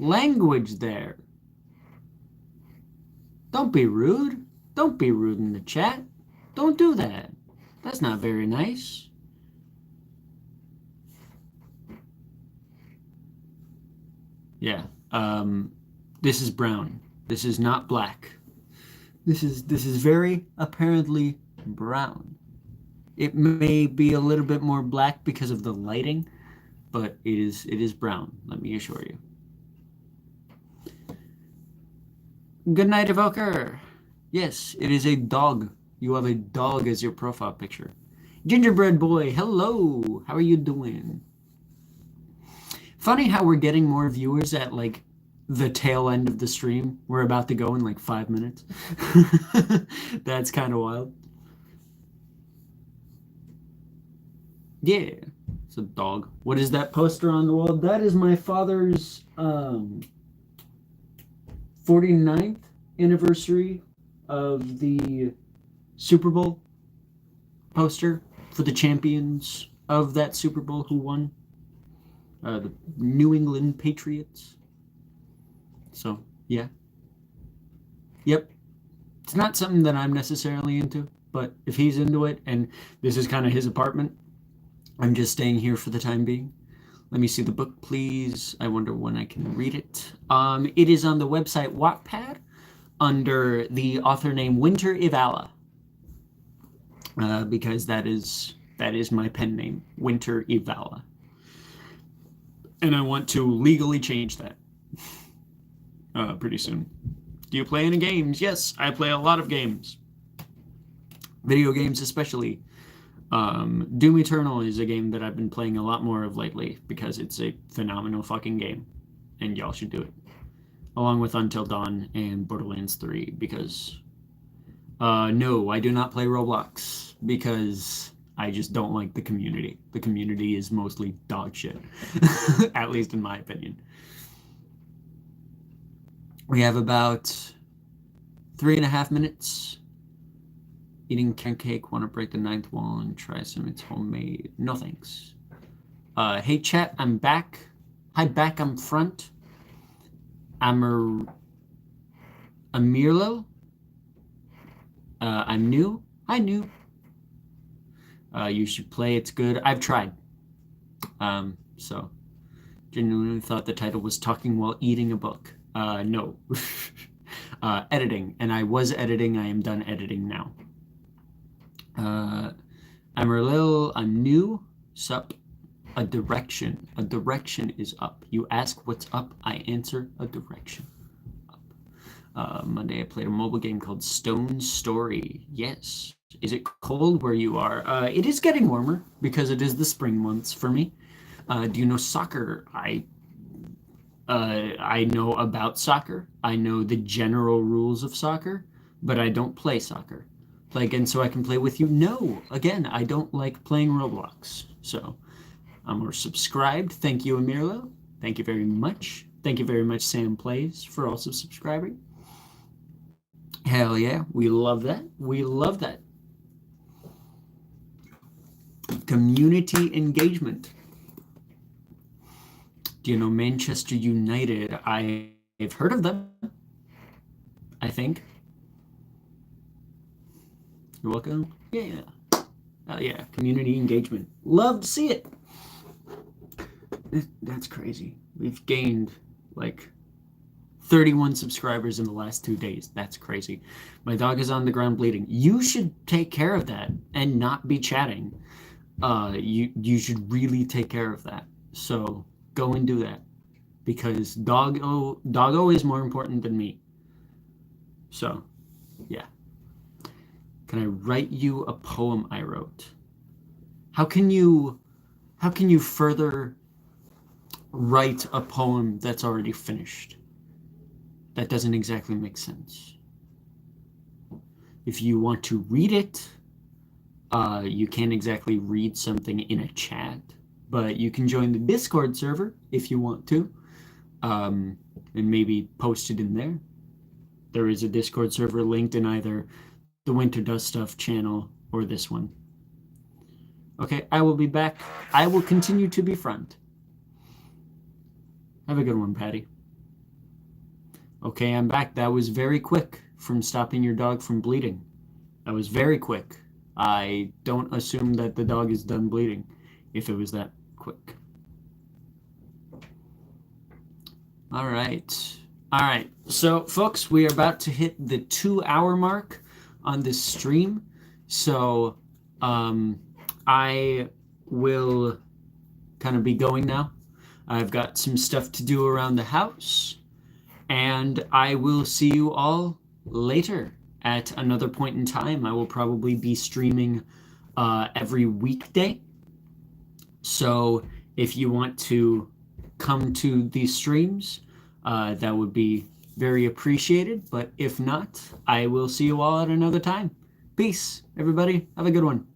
Language there. Don't be rude. Don't be rude in the chat. Don't do that. That's not very nice. Yeah. This is brown. This is not black. This is very apparently brown. It may be a little bit more black because of the lighting, but it is brown, let me assure you. Good night, Evoker. Yes, it is a dog. You have a dog as your profile picture. Gingerbread Boy, hello. How are you doing? Funny how we're getting more viewers at like the tail end of the stream. We're about to go in like 5 minutes. That's kind of wild. Yeah, it's a dog. What is that poster on the wall? That is my father's 49th anniversary of the Super Bowl poster for the champions of that Super Bowl who won, the New England Patriots. So, yeah. Yep. It's not something that I'm necessarily into, but if he's into it, and this is kind of his apartment, I'm just staying here for the time being. Let me see the book, please. I wonder when I can read it. It is on the website Wattpad under the author name Winter Ivala. because that is my pen name, Winter Evala. And I want to legally change that pretty soon. Do you play any games? Yes, I play a lot of games. Video games especially. Doom Eternal is a game that I've been playing a lot more of lately because it's a phenomenal fucking game. And y'all should do it. Along with Until Dawn and Borderlands 3 because... no, I do not play Roblox because I just don't like the community. The community is mostly dog shit, at least in my opinion. We have about 3.5 minutes. Eating carrot cake, want to break the 9th wall and try some, it's homemade. No thanks. Hey chat, I'm back. Hi back, I'm front. Amirlo. I'm new. Hi new. You should play, it's good. I've tried. So genuinely thought the title was Talking While Eating a Book. No. Editing, and I was editing, I am done editing now. Amarlil, I'm new. Sup. A direction. A direction is up. You ask what's up, I answer a direction. Up. Monday I played a mobile game called Stone Story. Yes. Is it cold where you are? It is getting warmer because it is the spring months for me. Do you know soccer? I know about soccer. I know the general rules of soccer, but I don't play soccer. Like, and so I can play with you? No. Again, I don't like playing Roblox. So, we're subscribed. Thank you, Amirlo. Thank you very much. Thank you very much, Sam Plays, for also subscribing. Hell yeah. We love that. We love that. Community engagement. Do you know Manchester United? I've heard of them, I think. You're welcome. Yeah. Oh yeah, community engagement. Love to see it. That's crazy. We've gained like 31 subscribers in the last 2 days. That's crazy. My dog is on the ground bleeding. You should take care of that and not be chatting. You should really take care of that. So go and do that because doggo is more important than me. So yeah. Can I write you a poem I wrote? How can you further write a poem that's already finished? That doesn't exactly make sense. If you want to read it, you can't exactly read something in a chat, but you can join the Discord server if you want to, and maybe post it in there. There is a Discord server linked in either the Winter Does Stuff channel or this one. Okay, I will be back. I will continue to be front. Have a good one, Patty. Okay, I'm back. That was very quick from stopping your dog from bleeding. That was very quick. I don't assume that the dog is done bleeding if it was that quick. All right. All right. So, folks, we are about to hit the 2-hour mark on this stream. So, I will kind of be going now. I've got some stuff to do around the house, and I will see you all later at another point in time. I will probably be streaming every weekday. So if you want to come to these streams, that would be very appreciated. But if not, I will see you all at another time. Peace, everybody. Have a good one.